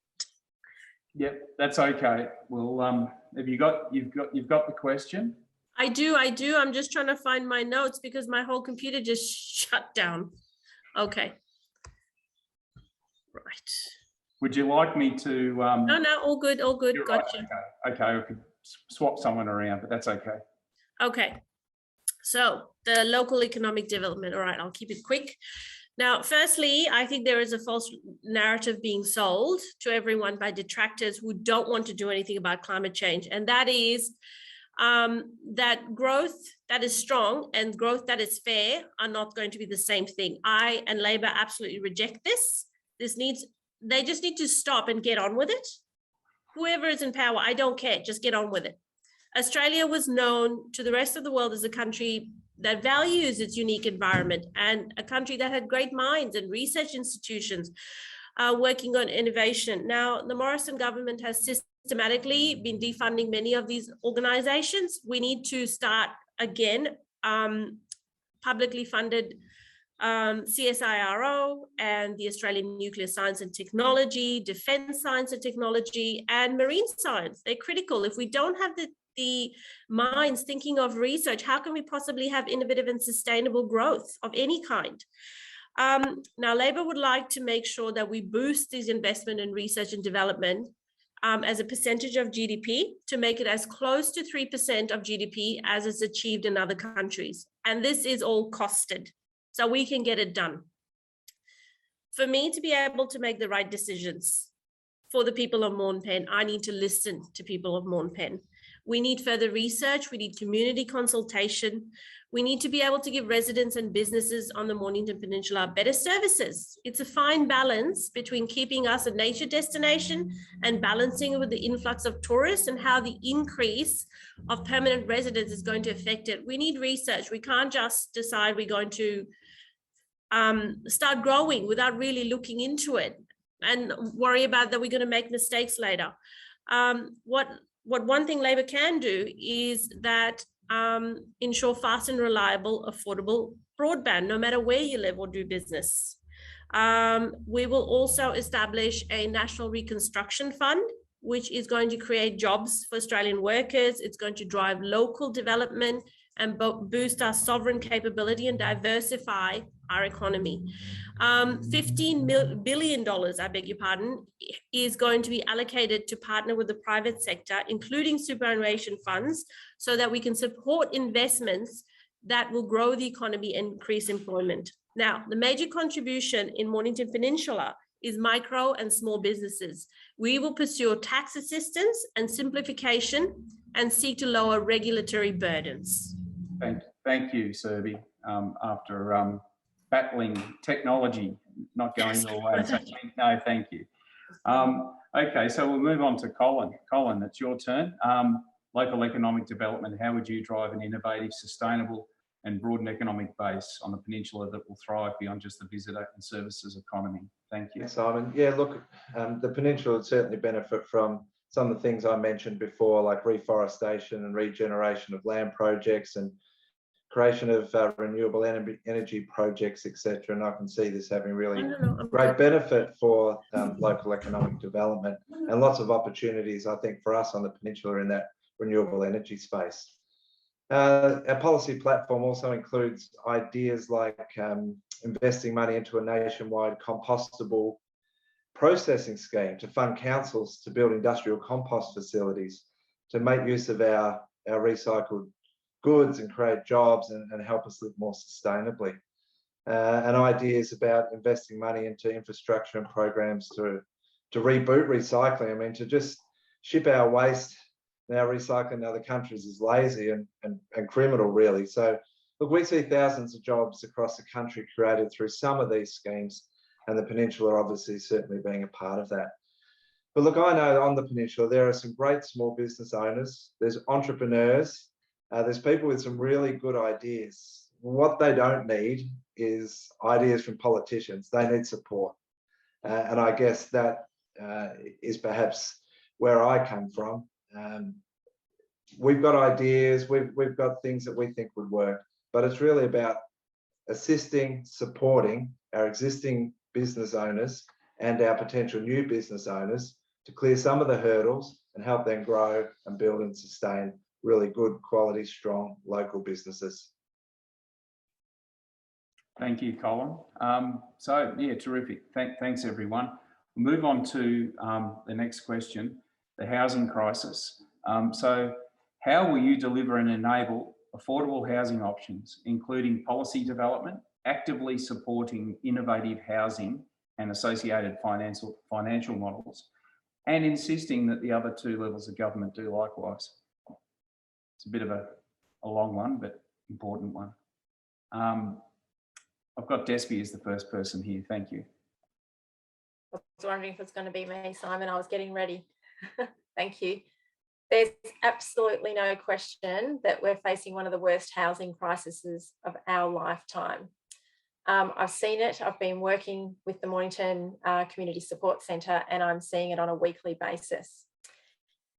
Yep, that's okay. Well, have you've got the question? I do. I'm just trying to find my notes because my whole computer just shut down. Okay. Right. Would you like me to? No, all good, all good. You're Gotcha. right. Okay, I could swap someone around, but that's okay. Okay. So the local economic development. All right, I'll keep it quick. Now, firstly, I think there is a false narrative being sold to everyone by detractors who don't want to do anything about climate change. And that is that growth that is strong and growth that is fair are not going to be the same thing. I and Labor absolutely reject this. They just need to stop and get on with it. Whoever is in power, I don't care, just get on with it. Australia was known to the rest of the world as a country that values its unique environment and a country that had great minds and research institutions working on innovation. Now, the Morrison government has systematically been defunding many of these organizations. We need to start again publicly funded CSIRO and the Australian Nuclear Science and Technology, Defence Science and Technology, and Marine Science. They're critical. If we don't have the minds thinking of research, how can we possibly have innovative and sustainable growth of any kind? Now, Labor would like to make sure that we boost these investment in research and development as a percentage of GDP to make it as close to 3% of GDP as is achieved in other countries. And this is all costed, so we can get it done. For me to be able to make the right decisions for the people of Morn Pen, I need to listen to people of Morn Pen. We need further research. We need community consultation. We need to be able to give residents and businesses on the Mornington Peninsula better services. It's a fine balance between keeping us a nature destination and balancing it with the influx of tourists and how the increase of permanent residents is going to affect it. We need research. We can't just decide we're going to start growing without really looking into it and worry about that we're going to make mistakes later. What one thing Labor can do is that ensure fast and reliable, affordable broadband, no matter where you live or do business. We will also establish a national reconstruction fund, which is going to create jobs for Australian workers. It's going to drive local development and boost our sovereign capability and diversify our economy. $15 billion, I beg your pardon, is going to be allocated to partner with the private sector, including superannuation funds, so that we can support investments that will grow the economy and increase employment. Now, the major contribution in Mornington Peninsula is micro and small businesses. We will pursue tax assistance and simplification and seek to lower regulatory burdens. Thank you, Serby. After battling technology not going your way, so no, thank you. Okay, so we'll move on to Colin. Colin, it's your turn. Local economic development, how would you drive an innovative, sustainable and broadened economic base on the peninsula that will thrive beyond just the visitor and services economy? Thank you. Thanks, Simon. Yeah, look, the peninsula would certainly benefit from some of the things I mentioned before, like reforestation and regeneration of land projects and creation of renewable energy projects, etc. And I can see this having really great benefit for local economic development and lots of opportunities, I think, for us on the peninsula in that renewable energy space. Our policy platform also includes ideas like investing money into a nationwide compostable processing scheme to fund councils to build industrial compost facilities, to make use of our recycled goods and create jobs and help us live more sustainably. And ideas about investing money into infrastructure and programs to reboot recycling. I mean, to just ship our waste, now recycling in other countries is lazy and criminal, really. So look, we see thousands of jobs across the country created through some of these schemes, and the peninsula obviously certainly being a part of that. But look, I know on the peninsula there are some great small business owners, there's entrepreneurs, there's people with some really good ideas. What they don't need is ideas from politicians. They need support. And I guess that is perhaps where I come from. We've got ideas, we've got things that we think would work, but it's really about assisting, supporting our existing business owners and our potential new business owners to clear some of the hurdles and help them grow and build and sustain really good quality, strong local businesses. Thank you, Colin. So yeah, terrific. Thanks everyone. We'll move on to the next question, the housing crisis. So how will you deliver and enable affordable housing options, including policy development, actively supporting innovative housing and associated financial models, and insisting that the other two levels of government do likewise? It's a bit of a long one, but important one. I've got Despy as the first person here. Thank you. I was wondering if it's going to be me, Simon. I was getting ready. Thank you. There's absolutely no question that we're facing one of the worst housing crises of our lifetime. I've seen it. I've been working with the Mornington Community Support Centre, and I'm seeing it on a weekly basis.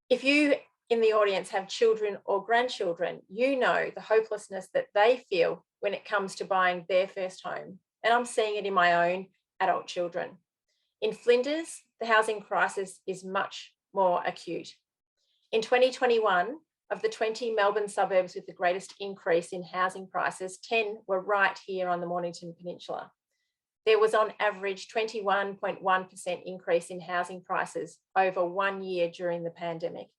If you in the audience have children or grandchildren, you know the hopelessness that they feel when it comes to buying their first home. And I'm seeing it in my own adult children. In Flinders, the housing crisis is much more acute. In 2021, of the 20 Melbourne suburbs with the greatest increase in housing prices, 10 were right here on the Mornington Peninsula. There was on average 21.1% increase in housing prices over 1 year during the pandemic.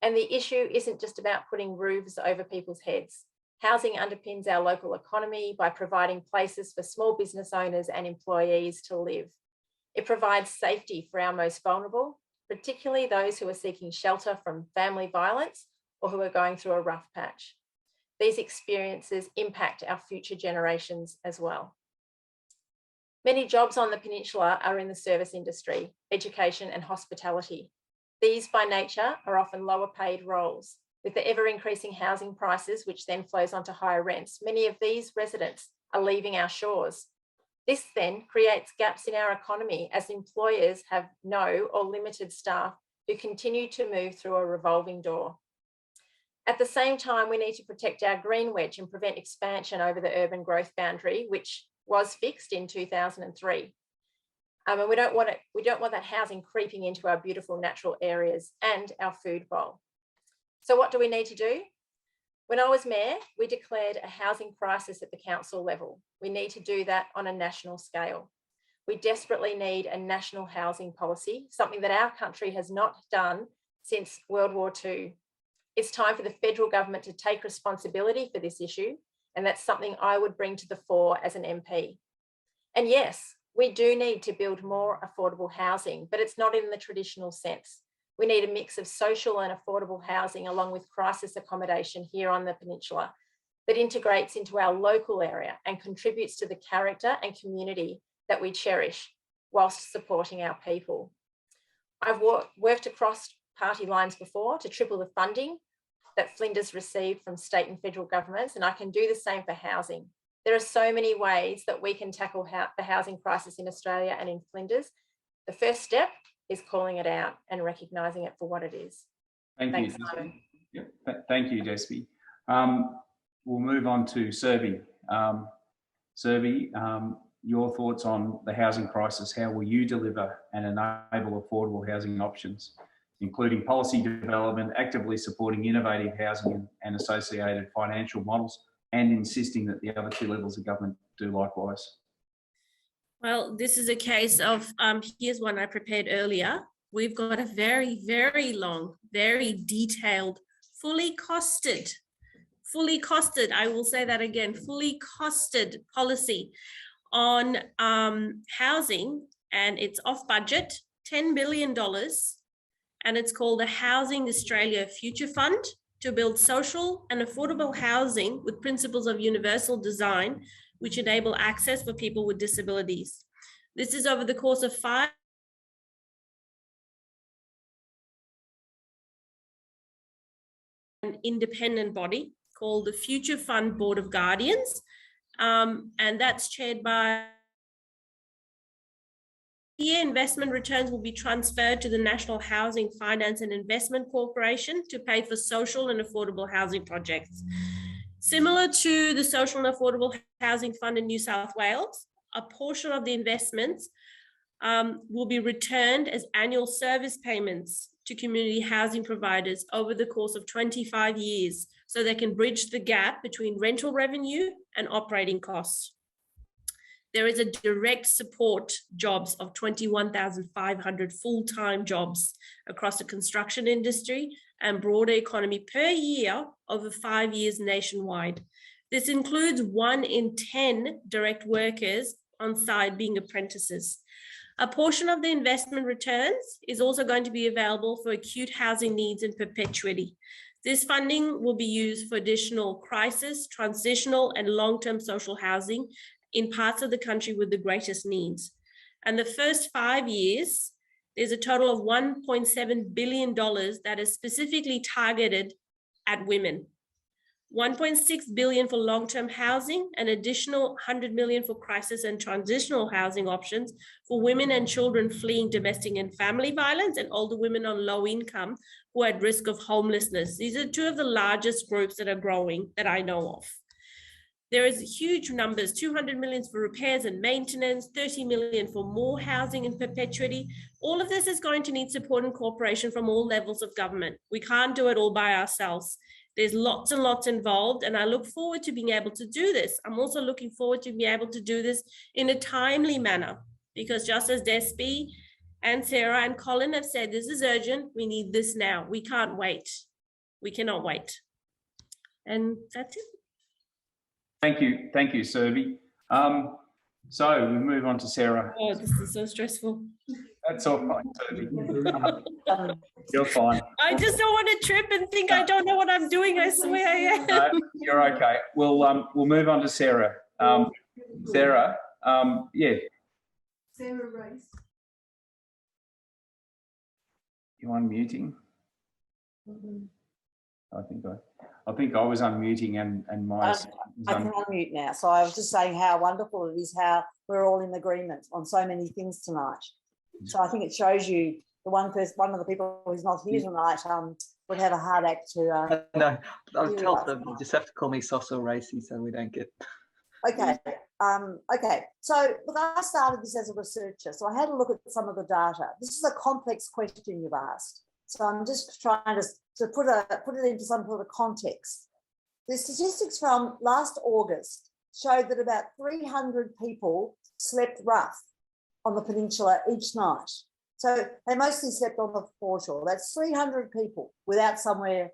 And the issue isn't just about putting roofs over people's heads. Housing underpins our local economy by providing places for small business owners and employees to live. It provides safety for our most vulnerable, particularly those who are seeking shelter from family violence or who are going through a rough patch. These experiences impact our future generations as well. Many jobs on the peninsula are in the service industry, education and hospitality. These by nature are often lower paid roles. With the ever increasing housing prices, which then flows onto higher rents, many of these residents are leaving our shores. This then creates gaps in our economy as employers have no or limited staff who continue to move through a revolving door. At the same time, we need to protect our green wedge and prevent expansion over the urban growth boundary, which was fixed in 2003. And we don't want that housing creeping into our beautiful natural areas and our food bowl. So what do we need to do? When I was mayor, we declared a housing crisis at the council level. We need to do that on a national scale. We desperately need a national housing policy, something that our country has not done since World War II. It's time for the federal government to take responsibility for this issue, and that's something I would bring to the fore as an MP. And yes, we do need to build more affordable housing, but it's not in the traditional sense. We need a mix of social and affordable housing along with crisis accommodation here on the peninsula that integrates into our local area and contributes to the character and community that we cherish whilst supporting our people. I've worked across party lines before to triple the funding that Flinders received from state and federal governments, and I can do the same for housing. There are so many ways that we can tackle the housing crisis in Australia and in Flinders. The first step is calling it out and recognising it for what it is. Thanks, Simon. Yep. Thank you, Despy. We'll move on to Serby. Serby, your thoughts on the housing crisis. How will you deliver and enable affordable housing options, including policy development, actively supporting innovative housing and associated financial models, and insisting that the other two levels of government do likewise? Well, this is a case of, here's one I prepared earlier. We've got a very, very long, very detailed, fully costed, I will say that again, fully costed policy on housing, and it's off budget, $10 billion. And it's called the Housing Australia Future Fund to build social and affordable housing with principles of universal design, which enable access for people with disabilities. This is over the course of 5 an independent body called the Future Fund Board of Guardians, and that's chaired by investment returns will be transferred to the National Housing Finance and Investment Corporation to pay for social and affordable housing projects. Similar to the Social and Affordable Housing Fund in New South Wales, a portion of the investments will be returned as annual service payments to community housing providers over the course of 25 years, so they can bridge the gap between rental revenue and operating costs. There is a direct support jobs of 21,500 full-time jobs across the construction industry and broader economy per year over 5 years nationwide. This includes 1 in 10 direct workers on site being apprentices. A portion of the investment returns is also going to be available for acute housing needs in perpetuity. This funding will be used for additional crisis, transitional, and long-term social housing in parts of the country with the greatest needs. And the first 5 years, there's a total of $1.7 billion that is specifically targeted at women. 1.6 billion for long-term housing, an additional 100 million for crisis and transitional housing options for women and children fleeing domestic and family violence, and older women on low income who are at risk of homelessness. These are two of the largest groups that are growing that I know of. There is huge numbers, 200 million for repairs and maintenance, 30 million for more housing in perpetuity. All of this is going to need support and cooperation from all levels of government. We can't do it all by ourselves. There's lots and lots involved, and I look forward to being able to do this. I'm also looking forward to being able to do this in a timely manner, because just as Despy and Sarah and Colin have said, this is urgent. We need this now. We can't wait. We cannot wait. And that's it. Thank you, Serby. So we move on to Sarah. Oh, this is so stressful. That's all right, Serby. You're fine. I just don't want to trip and think I don't know what I'm doing. I swear. Yeah. No, you're okay. We'll move on to Sarah. Sarah, yeah. Sarah Rice. You unmuting? I think I was unmuting and my. I can unmute now. So I was just saying how wonderful it is how we're all in agreement on so many things tonight. So I think it shows you the one of the people who's not here tonight would have a hard act to. No, I'll tell them. You just have to call me Sauce or Racy so we don't get. Okay. Okay. So look, I started this as a researcher, so I had a look at some of the data. This is a complex question you've asked, so I'm just trying to put it into some sort of context. The statistics from last August showed that about 300 people slept rough on the peninsula each night. So they mostly slept on the foreshore. That's 300 people without somewhere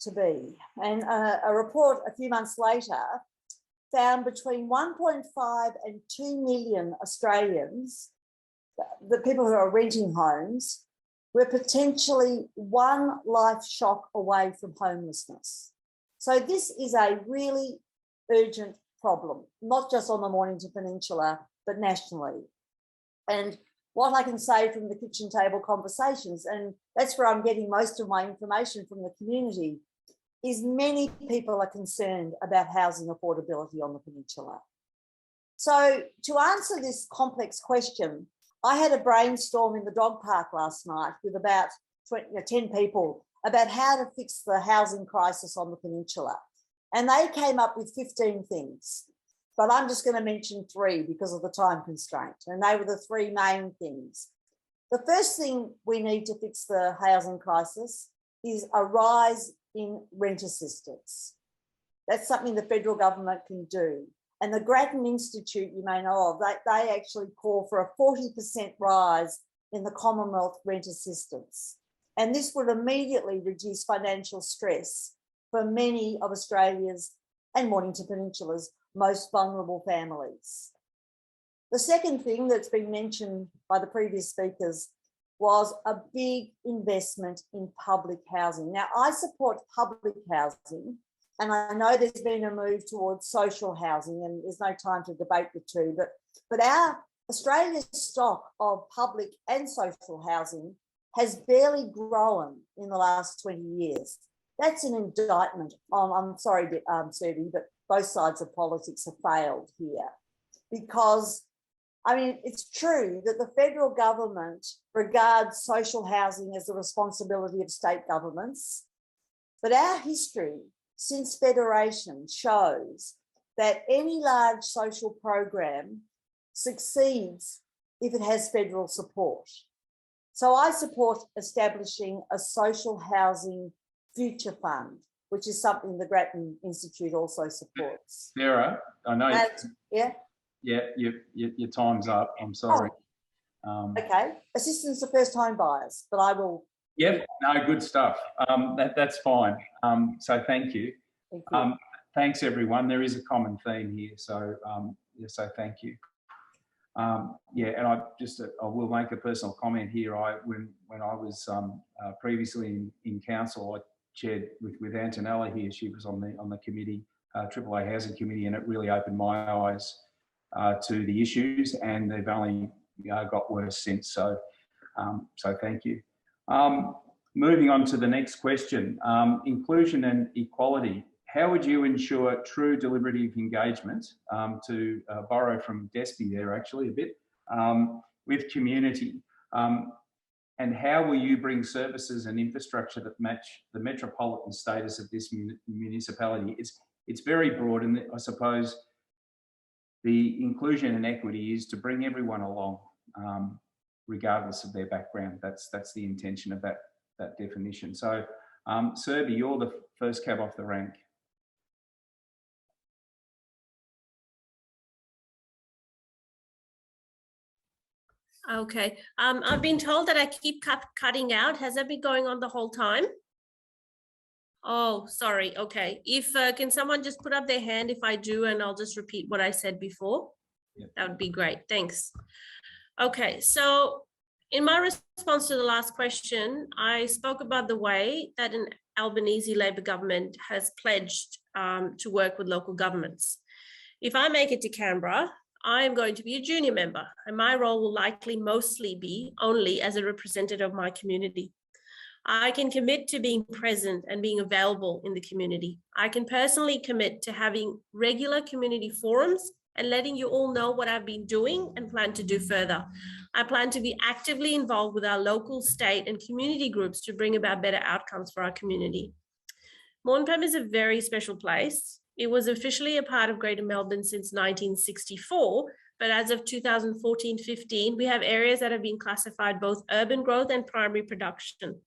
to be. And a report a few months later found between 1.5 and 2 million Australians, the people who are renting homes, were potentially one life shock away from homelessness. So this is a really urgent problem, not just on the Mornington Peninsula, but nationally. And what I can say from the kitchen table conversations, and that's where I'm getting most of my information from the community, is many people are concerned about housing affordability on the peninsula. So to answer this complex question, I had a brainstorm in the dog park last night with about 10 people about how to fix the housing crisis on the peninsula. And they came up with 15 things, but I'm just going to mention 3 because of the time constraint. And they were the 3 main things. The first thing we need to fix the housing crisis is a rise in rent assistance. That's something the federal government can do. And the Grattan Institute, you may know of, they actually call for a 40% rise in the Commonwealth rent assistance. And this would immediately reduce financial stress for many of Australia's and Mornington Peninsula's most vulnerable families. The second thing that's been mentioned by the previous speakers was a big investment in public housing. Now, I support public housing, and I know there's been a move towards social housing, and there's no time to debate the two, but our Australia's stock of public and social housing has barely grown in the last 20 years. That's an indictment on, I'm sorry, Serby, but both sides of politics have failed here. Because, I mean, it's true that the federal government regards social housing as the responsibility of state governments, but our history since Federation shows that any large social program succeeds if it has federal support. So I support establishing a social housing future fund, which is something the Grattan Institute also supports. Sarah, I know. Yeah. Yeah, your time's up. I'm sorry. Okay, assistance to first home buyers, but I will. Yep, no, good stuff. That's fine. So thank you. Thank you. Thanks everyone. There is a common theme here, so yeah, so thank you. Yeah, and I will make a personal comment here. When I was previously in council, I chaired with Antonella here. She was on the committee, AAA Housing Committee, and it really opened my eyes to the issues, and they've only got worse since. So, so thank you. Moving on to the next question, inclusion and equality. How would you ensure true deliberative engagement, to borrow from Despy there actually a bit, with community? And how will you bring services and infrastructure that match the metropolitan status of this municipality? It's very broad, and I suppose the inclusion and equity is to bring everyone along, regardless of their background. That's the intention of that definition. So, Serby, you're the first cab off the rank. Okay, I've been told that I keep cutting out. Has that been going on the whole time? Oh, sorry. Okay. If can someone just put up their hand if I do, and I'll just repeat what I said before. Yep. That would be great. Thanks. Okay, so in my response to the last question, I spoke about the way that an Albanese Labor government has pledged to work with local governments. If I make it to Canberra, I am going to be a junior member, and my role will likely mostly be only as a representative of my community. I can commit to being present and being available in the community. I can personally commit to having regular community forums and letting you all know what I've been doing and plan to do further. I plan to be actively involved with our local, state, and community groups to bring about better outcomes for our community. Mornington is a very special place. It was officially a part of Greater Melbourne since 1964, but as of 2014-15, we have areas that have been classified both urban growth and primary production.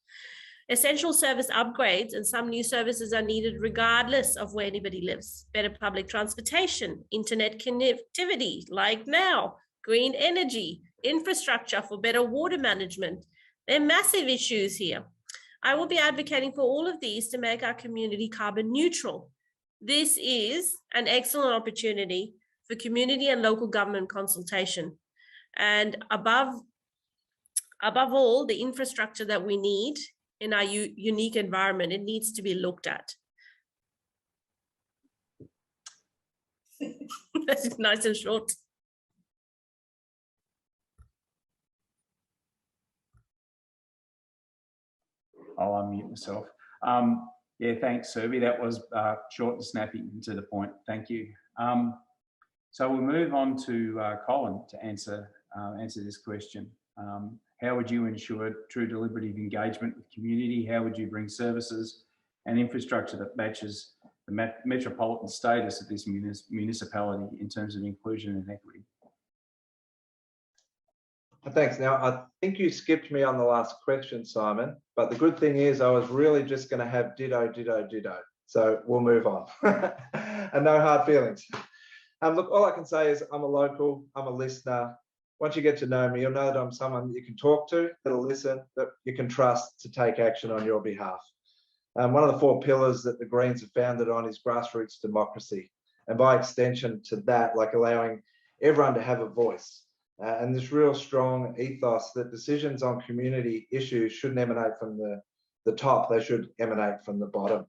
Essential service upgrades and some new services are needed regardless of where anybody lives. Better public transportation, internet connectivity, like now, green energy, infrastructure for better water management. They're massive issues here. I will be advocating for all of these to make our community carbon neutral. This is an excellent opportunity for community and local government consultation. And above all, the infrastructure that we need in our unique environment, it needs to be looked at. That's nice and short. I'll unmute myself. Yeah, thanks, Serby. That was short and snappy and to the point. Thank you. So we'll move on to Colin to answer this question. How would you ensure true deliberative engagement with community? How would you bring services and infrastructure that matches the metropolitan status of this municipality in terms of inclusion and equity? Thanks. Now, I think you skipped me on the last question, Simon, but the good thing is I was really just going to have ditto, ditto, ditto. So we'll move on. And no hard feelings. Look, all I can say is I'm a local, I'm a listener. Once you get to know me, you'll know that I'm someone you can talk to, that'll listen, that you can trust to take action on your behalf. One of the 4 pillars that the Greens are founded on is grassroots democracy. And by extension to that, like allowing everyone to have a voice. And this real strong ethos that decisions on community issues shouldn't emanate from the top, they should emanate from the bottom.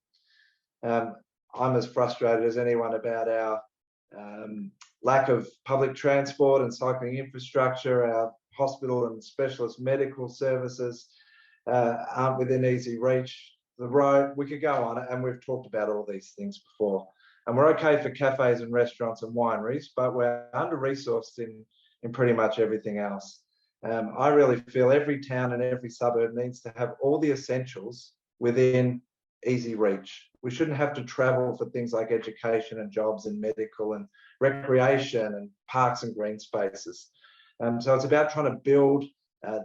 I'm as frustrated as anyone about our lack of public transport and cycling infrastructure. Our hospital and specialist medical services aren't within easy reach. The road, we could go on it, and we've talked about all these things before. And we're okay for cafes and restaurants and wineries, but we're under-resourced in pretty much everything else. I really feel every town and every suburb needs to have all the essentials within easy reach. We shouldn't have to travel for things like education and jobs and medical and recreation and parks and green spaces. So it's about trying to build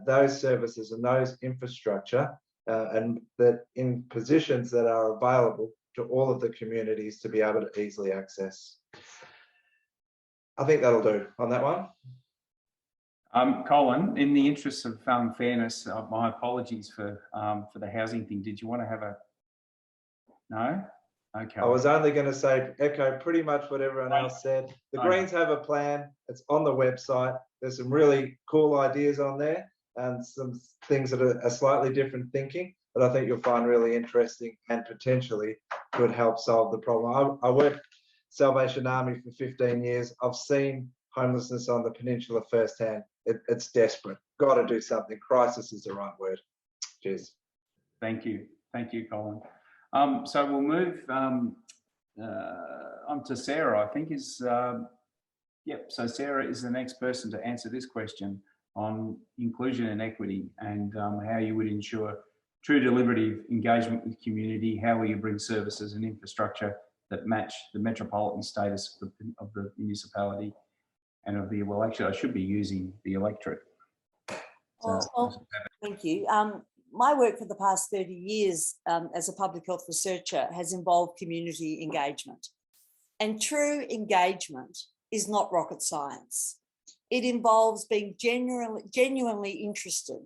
those services and those infrastructure and that in positions that are available to all of the communities to be able to easily access. I think that'll do on that one. Colin, in the interest of fairness, my apologies for the housing thing. Did you want to have a? No. Okay. I was only going to say, echo pretty much what everyone else said. The Greens have a plan. It's on the website. There's some really cool ideas on there and some things that are slightly different thinking, but I think you'll find really interesting and potentially could help solve the problem. I worked Salvation Army for 15 years. I've seen homelessness on the peninsula firsthand. It's desperate. Got to do something. Crisis is the right word. Cheers. Thank you, Colin. So we'll move on to Sarah. I think yep. So Sarah is the next person to answer this question on inclusion and equity, and how you would ensure true deliberative engagement with community. How will you bring services and infrastructure that match the metropolitan status of the municipality and of the, well, actually I should be using the electorate. Well, thank you. My work for the past 30 years as a public health researcher has involved community engagement. And true engagement is not rocket science. It involves being genuinely interested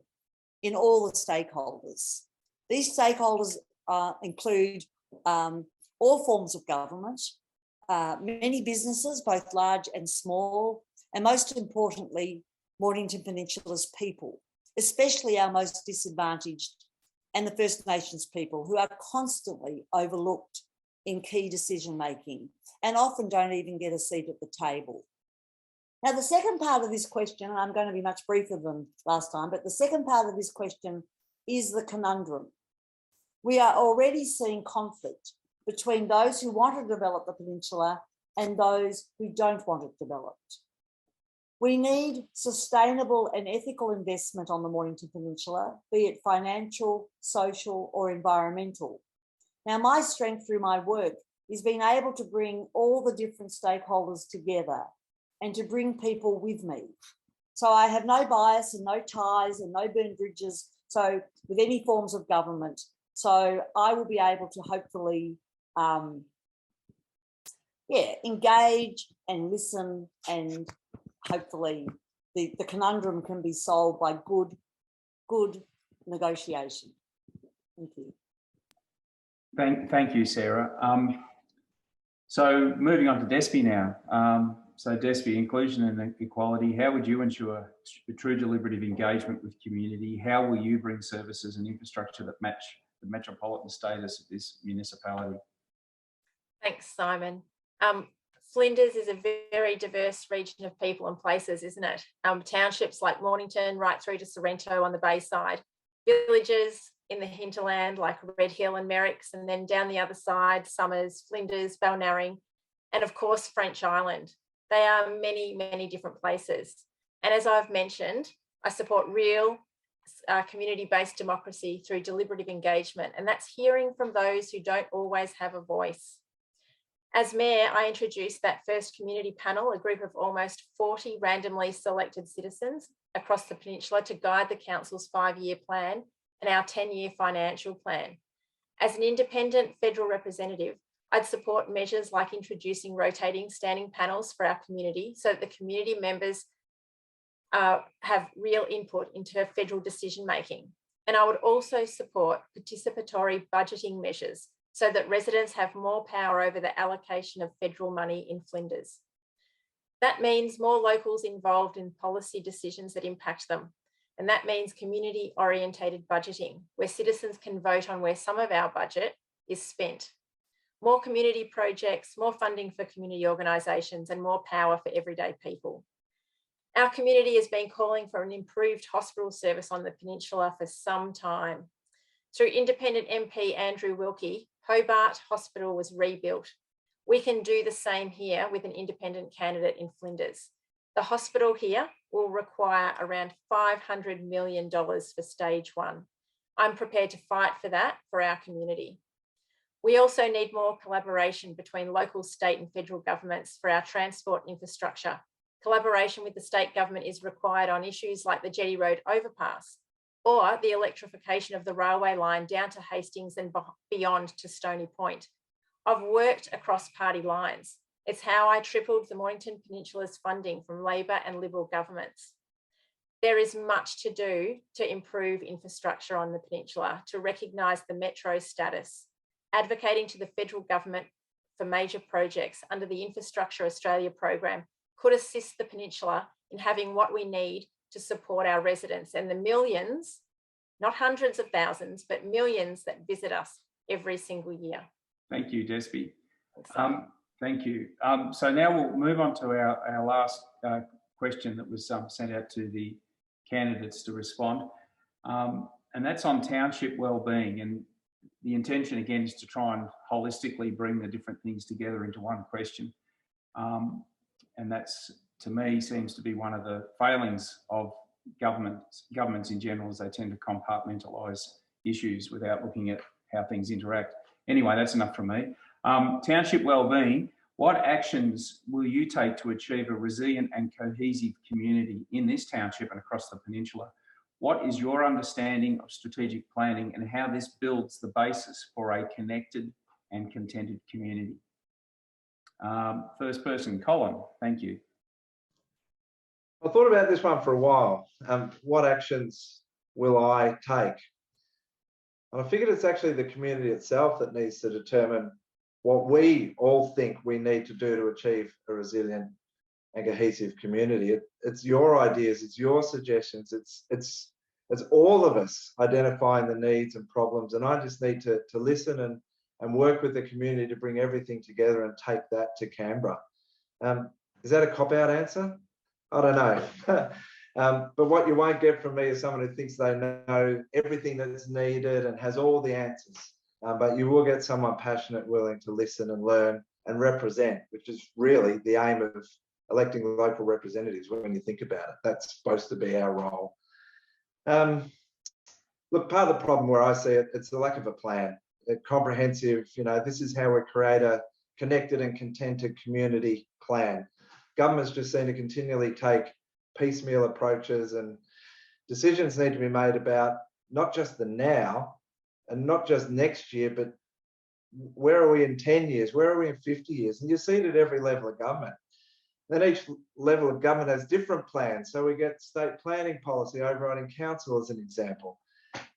in all the stakeholders. These stakeholders include all forms of government, many businesses, both large and small, and most importantly, Mornington Peninsula's people, especially our most disadvantaged and the First Nations people, who are constantly overlooked in key decision-making and often don't even get a seat at the table. Now, the second part of this question, and I'm going to be much briefer than last time, but the second part of this question is the conundrum. We are already seeing conflict between those who want to develop the peninsula and those who don't want it developed. We need sustainable and ethical investment on the Mornington Peninsula, be it financial, social, or environmental. Now, my strength through my work is being able to bring all the different stakeholders together and to bring people with me. So I have no bias and no ties and no burned bridges, so with any forms of government. So I will be able to hopefully engage and listen, and hopefully the conundrum can be solved by good negotiation. Thank you. Thank you, Sarah. So moving on to Despy now. So Despy, inclusion and equality, how would you ensure true deliberative engagement with community? How will you bring services and infrastructure that match the metropolitan status of this municipality? Thanks, Simon. Flinders is a very diverse region of people and places, isn't it? Townships like Mornington, right through to Sorrento on the Bayside, villages in the hinterland like Red Hill and Merricks, and then down the other side, Somers, Flinders, Balnarring, and of course, French Island. They are many, many different places. And as I've mentioned, I support real community-based democracy through deliberative engagement, and that's hearing from those who don't always have a voice. As Mayor, I introduced that first community panel, a group of almost 40 randomly selected citizens across the peninsula to guide the council's 5-year plan and our 10-year financial plan. As an independent federal representative, I'd support measures like introducing rotating standing panels for our community so that the community members have real input into federal decision making. And I would also support participatory budgeting measures so that residents have more power over the allocation of federal money in Flinders. That means more locals involved in policy decisions that impact them. And that means community-orientated budgeting, where citizens can vote on where some of our budget is spent. More community projects, more funding for community organisations, and more power for everyday people. Our community has been calling for an improved hospital service on the peninsula for some time. Through independent MP Andrew Wilkie, Hobart Hospital was rebuilt. We can do the same here with an independent candidate in Flinders. The hospital here will require around $500 million for stage 1. I'm prepared to fight for that for our community. We also need more collaboration between local, state and federal governments for our transport infrastructure. Collaboration with the state government is required on issues like the Jetty Road overpass or the electrification of the railway line down to Hastings and beyond to Stony Point. I've worked across party lines It's how I tripled the Mornington Peninsula's funding from Labor and Liberal governments. There is much to do to improve infrastructure on the peninsula, to recognise the metro status, advocating to the federal government for major projects under the Infrastructure Australia program could assist the peninsula in having what we need to support our residents and the millions, not hundreds of thousands, but millions that visit us every single year. Thank you, Despy. Thank you. So now we'll move on to our last question that was sent out to the candidates to respond. And that's on township wellbeing. And the intention again is to try and holistically bring the different things together into one question. And that's, to me, seems to be one of the failings of governments in general, as they tend to compartmentalise issues without looking at how things interact. Anyway, that's enough from me. Township wellbeing, what actions will you take to achieve a resilient and cohesive community in this township and across the peninsula? What is your understanding of strategic planning and how this builds the basis for a connected and contented community? First person, Colin, thank you. I thought about this one for a while. What actions will I take? And I figured it's actually the community itself that needs to determine what we all think we need to do to achieve a resilient and cohesive community. It's your ideas, it's your suggestions, it's all of us identifying the needs and problems, and I just need to listen and work with the community to bring everything together and take that to Canberra. Is that a cop-out answer? I don't know. But what you won't get from me is someone who thinks they know everything that's needed and has all the answers. But you will get someone passionate, willing to listen and learn and represent, which is really the aim of electing local representatives when you think about it. That's supposed to be our role. Look, part of the problem where I see it, it's the lack of a plan, a comprehensive, this is how we create a connected and contented community plan. Governments just seem to continually take piecemeal approaches, and decisions need to be made about not just the now and not just next year, but where are we in 10 years? Where are we in 50 years? And you see it at every level of government. Then each level of government has different plans. So we get state planning policy, overriding council as an example.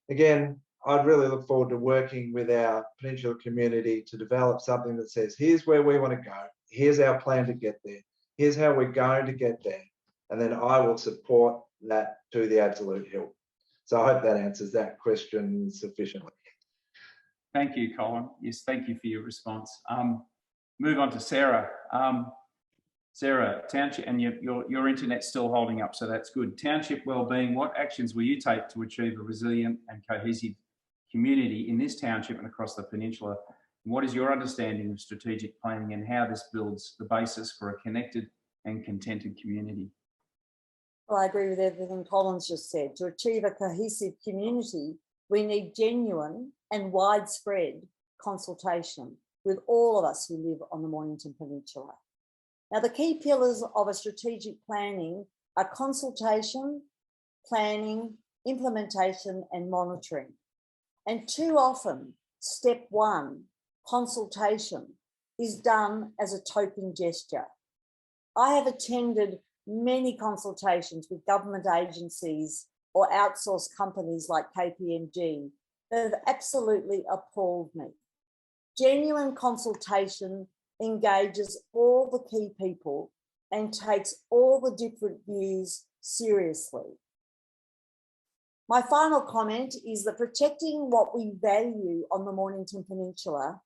Again, I'd really look forward to working with our peninsula community to develop something that says, here's where we want to go. Here's our plan to get there. Here's how we're going to get there. And then I will support that to the absolute hilt. So I hope that answers that question sufficiently. Thank you, Colin. Yes, thank you for your response. Move on to Sarah. Sarah, township, and your internet's still holding up, so that's good. Township wellbeing, what actions will you take to achieve a resilient and cohesive community in this township and across the peninsula? And what is your understanding of strategic planning and how this builds the basis for a connected and contented community? Well, I agree with everything Colin's just said. To achieve a cohesive community, we need genuine and widespread consultation with all of us who live on the Mornington Peninsula. Now, the key pillars of a strategic planning are consultation, planning, implementation, and monitoring. And too often, step one, consultation, is done as a token gesture. I have attended many consultations with government agencies or outsourced companies like KPMG that have absolutely appalled me. Genuine consultation engages all the key people and takes all the different views seriously. My final comment is that protecting what we value on the Mornington Peninsula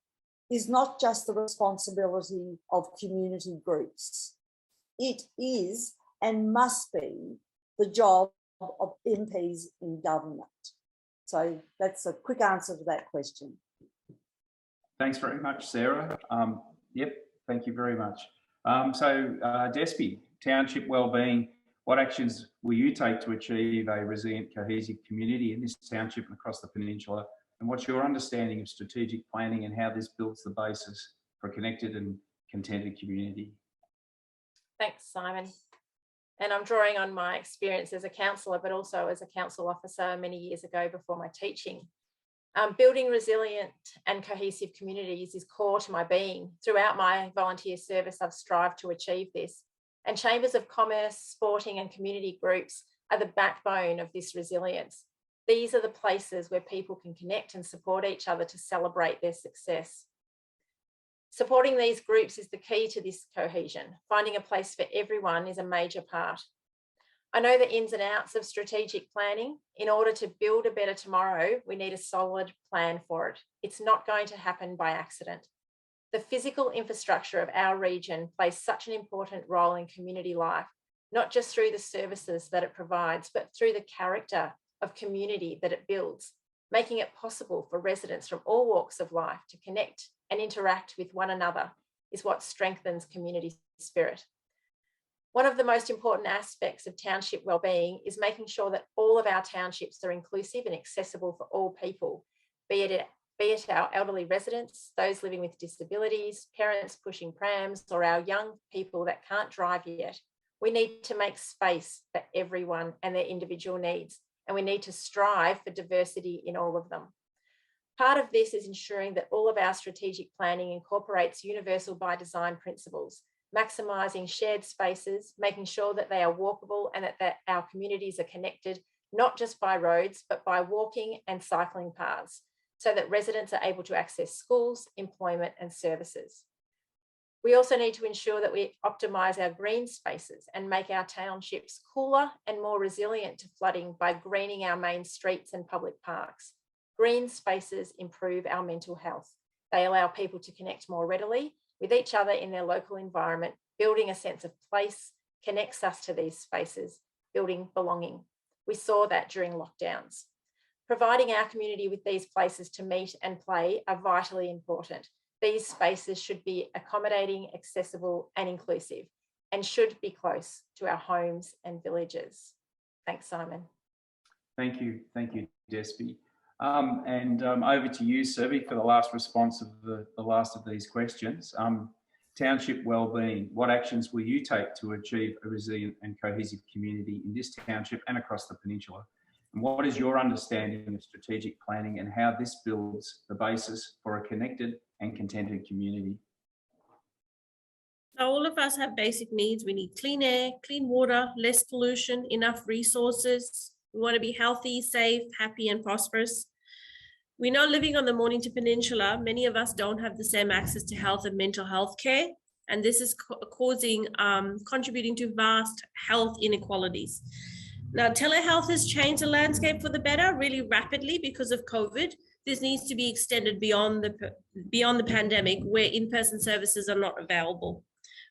is not just the responsibility of community groups. It is and must be the job of MPs in government. So that's a quick answer to that question. Thanks very much, Sarah. Yep, thank you very much. Despy, township wellbeing, what actions will you take to achieve a resilient, cohesive community in this township and across the peninsula? And what's your understanding of strategic planning and how this builds the basis for a connected and contented community? Thanks, Simon. And I'm drawing on my experience as a councillor, but also as a council officer many years ago before my teaching. Building resilient and cohesive communities is core to my being. Throughout my volunteer service, I've strived to achieve this. And chambers of commerce, sporting and community groups are the backbone of this resilience. These are the places where people can connect and support each other to celebrate their success. Supporting these groups is the key to this cohesion. Finding a place for everyone is a major part. I know the ins and outs of strategic planning. In order to build a better tomorrow, we need a solid plan for it. It's not going to happen by accident. The physical infrastructure of our region plays such an important role in community life, not just through the services that it provides, but through the character of community that it builds, making it possible for residents from all walks of life to connect and interact with one another is what strengthens community spirit. One of the most important aspects of township wellbeing is making sure that all of our townships are inclusive and accessible for all people, be it our elderly residents, those living with disabilities, parents pushing prams, or our young people that can't drive yet. We need to make space for everyone and their individual needs, and we need to strive for diversity in all of them. Part of this is ensuring that all of our strategic planning incorporates universal by design principles, maximising shared spaces, making sure that they are walkable and that our communities are connected, not just by roads, but by walking and cycling paths, so that residents are able to access schools, employment and services. We also need to ensure that we optimise our green spaces and make our townships cooler and more resilient to flooding by greening our main streets and public parks. Green spaces improve our mental health. They allow people to connect more readily with each other in their local environment. Building a sense of place connects us to these spaces, building belonging. We saw that during lockdowns. Providing our community with these places to meet and play are vitally important. These spaces should be accommodating, accessible and inclusive, and should be close to our homes and villages. Thanks, Simon. Thank you, Despy. Over to you, Serby, for the last response of the last of these questions. Township wellbeing, what actions will you take to achieve a resilient and cohesive community in this township and across the peninsula? And what is your understanding of strategic planning and how this builds the basis for a connected and contented community? All of us have basic needs. We need clean air, clean water, less pollution, enough resources. We want to be healthy, safe, happy and prosperous. We know living on the Mornington Peninsula, many of us don't have the same access to health and mental health care, and this is contributing to vast health inequalities. Now, telehealth has changed the landscape for the better really rapidly because of COVID. This needs to be extended beyond the pandemic, where in-person services are not available.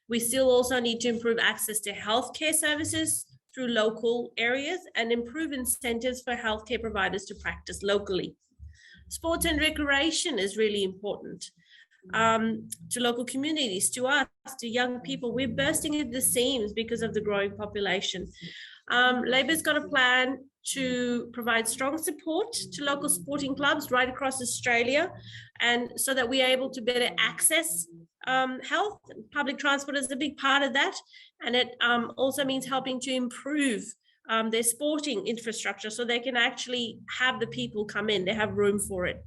We still also need to improve access to healthcare services through local areas and improve incentives for healthcare providers to practice locally. Sports and recreation is really important to local communities, to us, to young people. We're bursting at the seams because of the growing population. Labor's got a plan to provide strong support to local sporting clubs right across Australia, and so that we're able to better access health. Public transport is a big part of that, and it also means helping to improve their sporting infrastructure so they can actually have the people come in, they have room for it.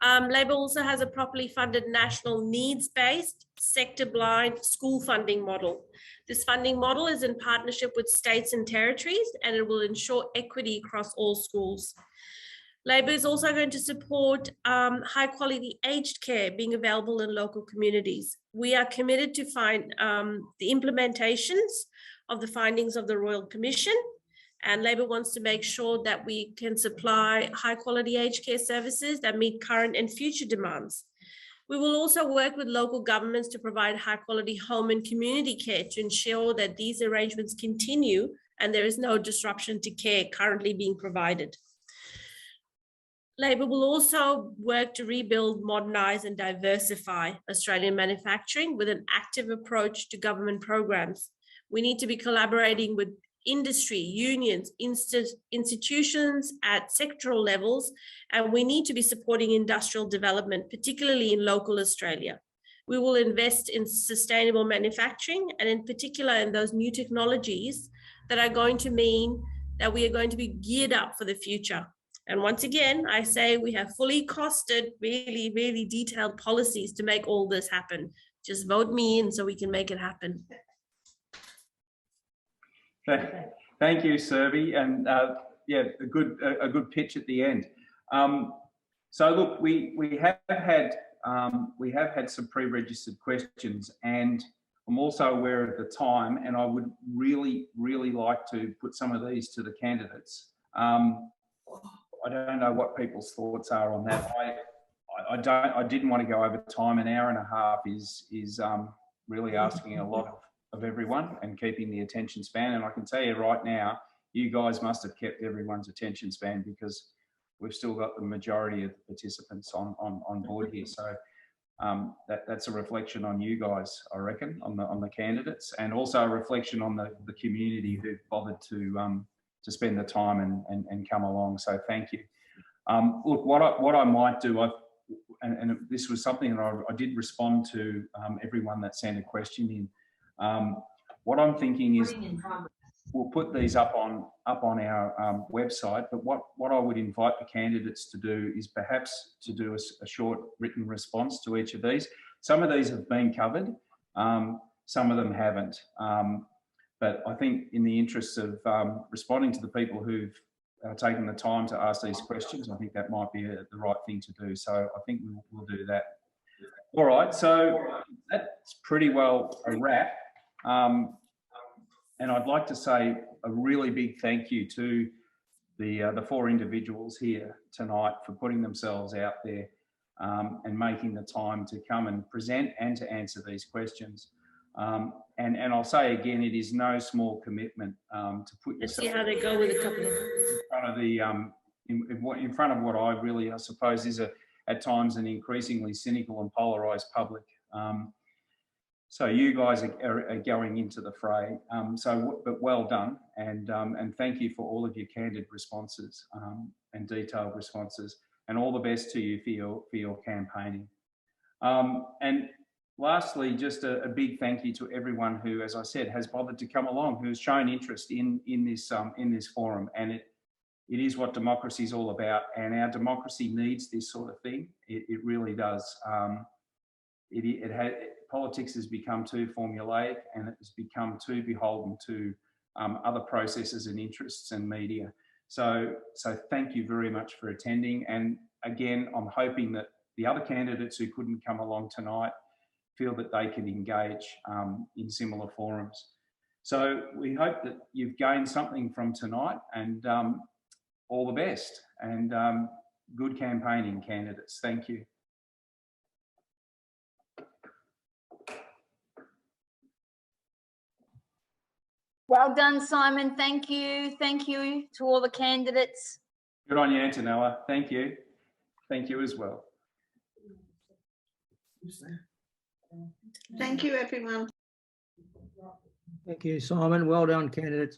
Labor also has a properly funded national needs-based, sector-blind school funding model. This funding model is in partnership with states and territories, and it will ensure equity across all schools. Labor is also going to support high-quality aged care being available in local communities. We are committed to find the implementations of the findings of the Royal Commission, and Labor wants to make sure that we can supply high-quality aged care services that meet current and future demands. We will also work with local governments to provide high-quality home and community care to ensure that these arrangements continue and there is no disruption to care currently being provided. Labor will also work to rebuild, modernise and diversify Australian manufacturing with an active approach to government programs. We need to be collaborating with industry, unions, institutions at sectoral levels, and we need to be supporting industrial development, particularly in local Australia. We will invest in sustainable manufacturing, and in particular in those new technologies that are going to mean that we are going to be geared up for the future. And once again, I say we have fully costed really, really detailed policies to make all this happen. Just vote me in so we can make it happen. Thank you, Serby, and yeah, a good pitch at the end. So look, we have had some pre-registered questions, and I'm also aware of the time, and I would really like to put some of these to the candidates. I don't know what people's thoughts are on that. I didn't want to go over time. An hour and a half is really asking a lot of everyone and keeping the attention span. And I can tell you right now, you guys must have kept everyone's attention span, because we've still got the majority of the participants on board here. So that's a reflection on you guys, I reckon, on the candidates, and also a reflection on the community who've bothered to spend the time and come along. So thank you. Look, what I might do, and this was something that I did respond to everyone that sent a question in. What I'm thinking is we'll put these up on our website, but what I would invite the candidates to do is perhaps to do a short written response to each of these. Some of these have been covered, some of them haven't. But I think in the interests of responding to the people who've taken the time to ask these questions, I think that might be the right thing to do. So I think we'll do that. All right, so that's pretty well a wrap. And I'd like to say a really big thank you to the 4 individuals here tonight for putting themselves out there and making the time to come and present and to answer these questions. And I'll say again, it is no small commitment to put yourself. Let's see how they go with a couple of in front of the in front of what I really, I suppose, is at times an increasingly cynical and polarised public. So you guys are going into the fray. But well done, and thank you for all of your candid responses and detailed responses, and all the best to you for your campaigning. And lastly, just a big thank you to everyone who, as I said, has bothered to come along, who's shown interest in this forum. And it is what democracy is all about, and our democracy needs this sort of thing. It really does. Politics has become too formulaic, and it has become too beholden to other processes and interests and media. So thank you very much for attending. And again, I'm hoping that the other candidates who couldn't come along tonight feel that they can engage in similar forums. So we hope that you've gained something from tonight, and all the best, and good campaigning, candidates. Thank you. Well done, Simon. Thank you. Thank you to all the candidates. Good on you, Antonella. Thank you. Thank you as well. Thank you, everyone. Thank you, Simon. Well done, candidates.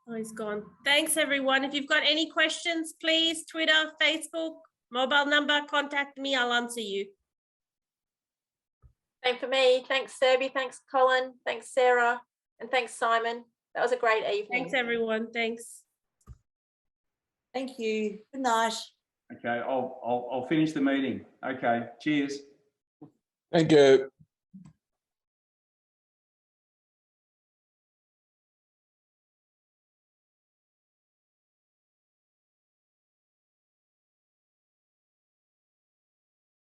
Oh, he's gone. Thanks, everyone. If you've got any questions, please, Twitter, Facebook, mobile number, contact me. I'll answer you. Same for me. Thanks, Serby. Thanks, Colin. Thanks, Sarah. And thanks, Simon. That was a great evening. Thanks, everyone. Thanks. Thank you. Good night. Okay, I'll finish the meeting. Okay, cheers. Thank you.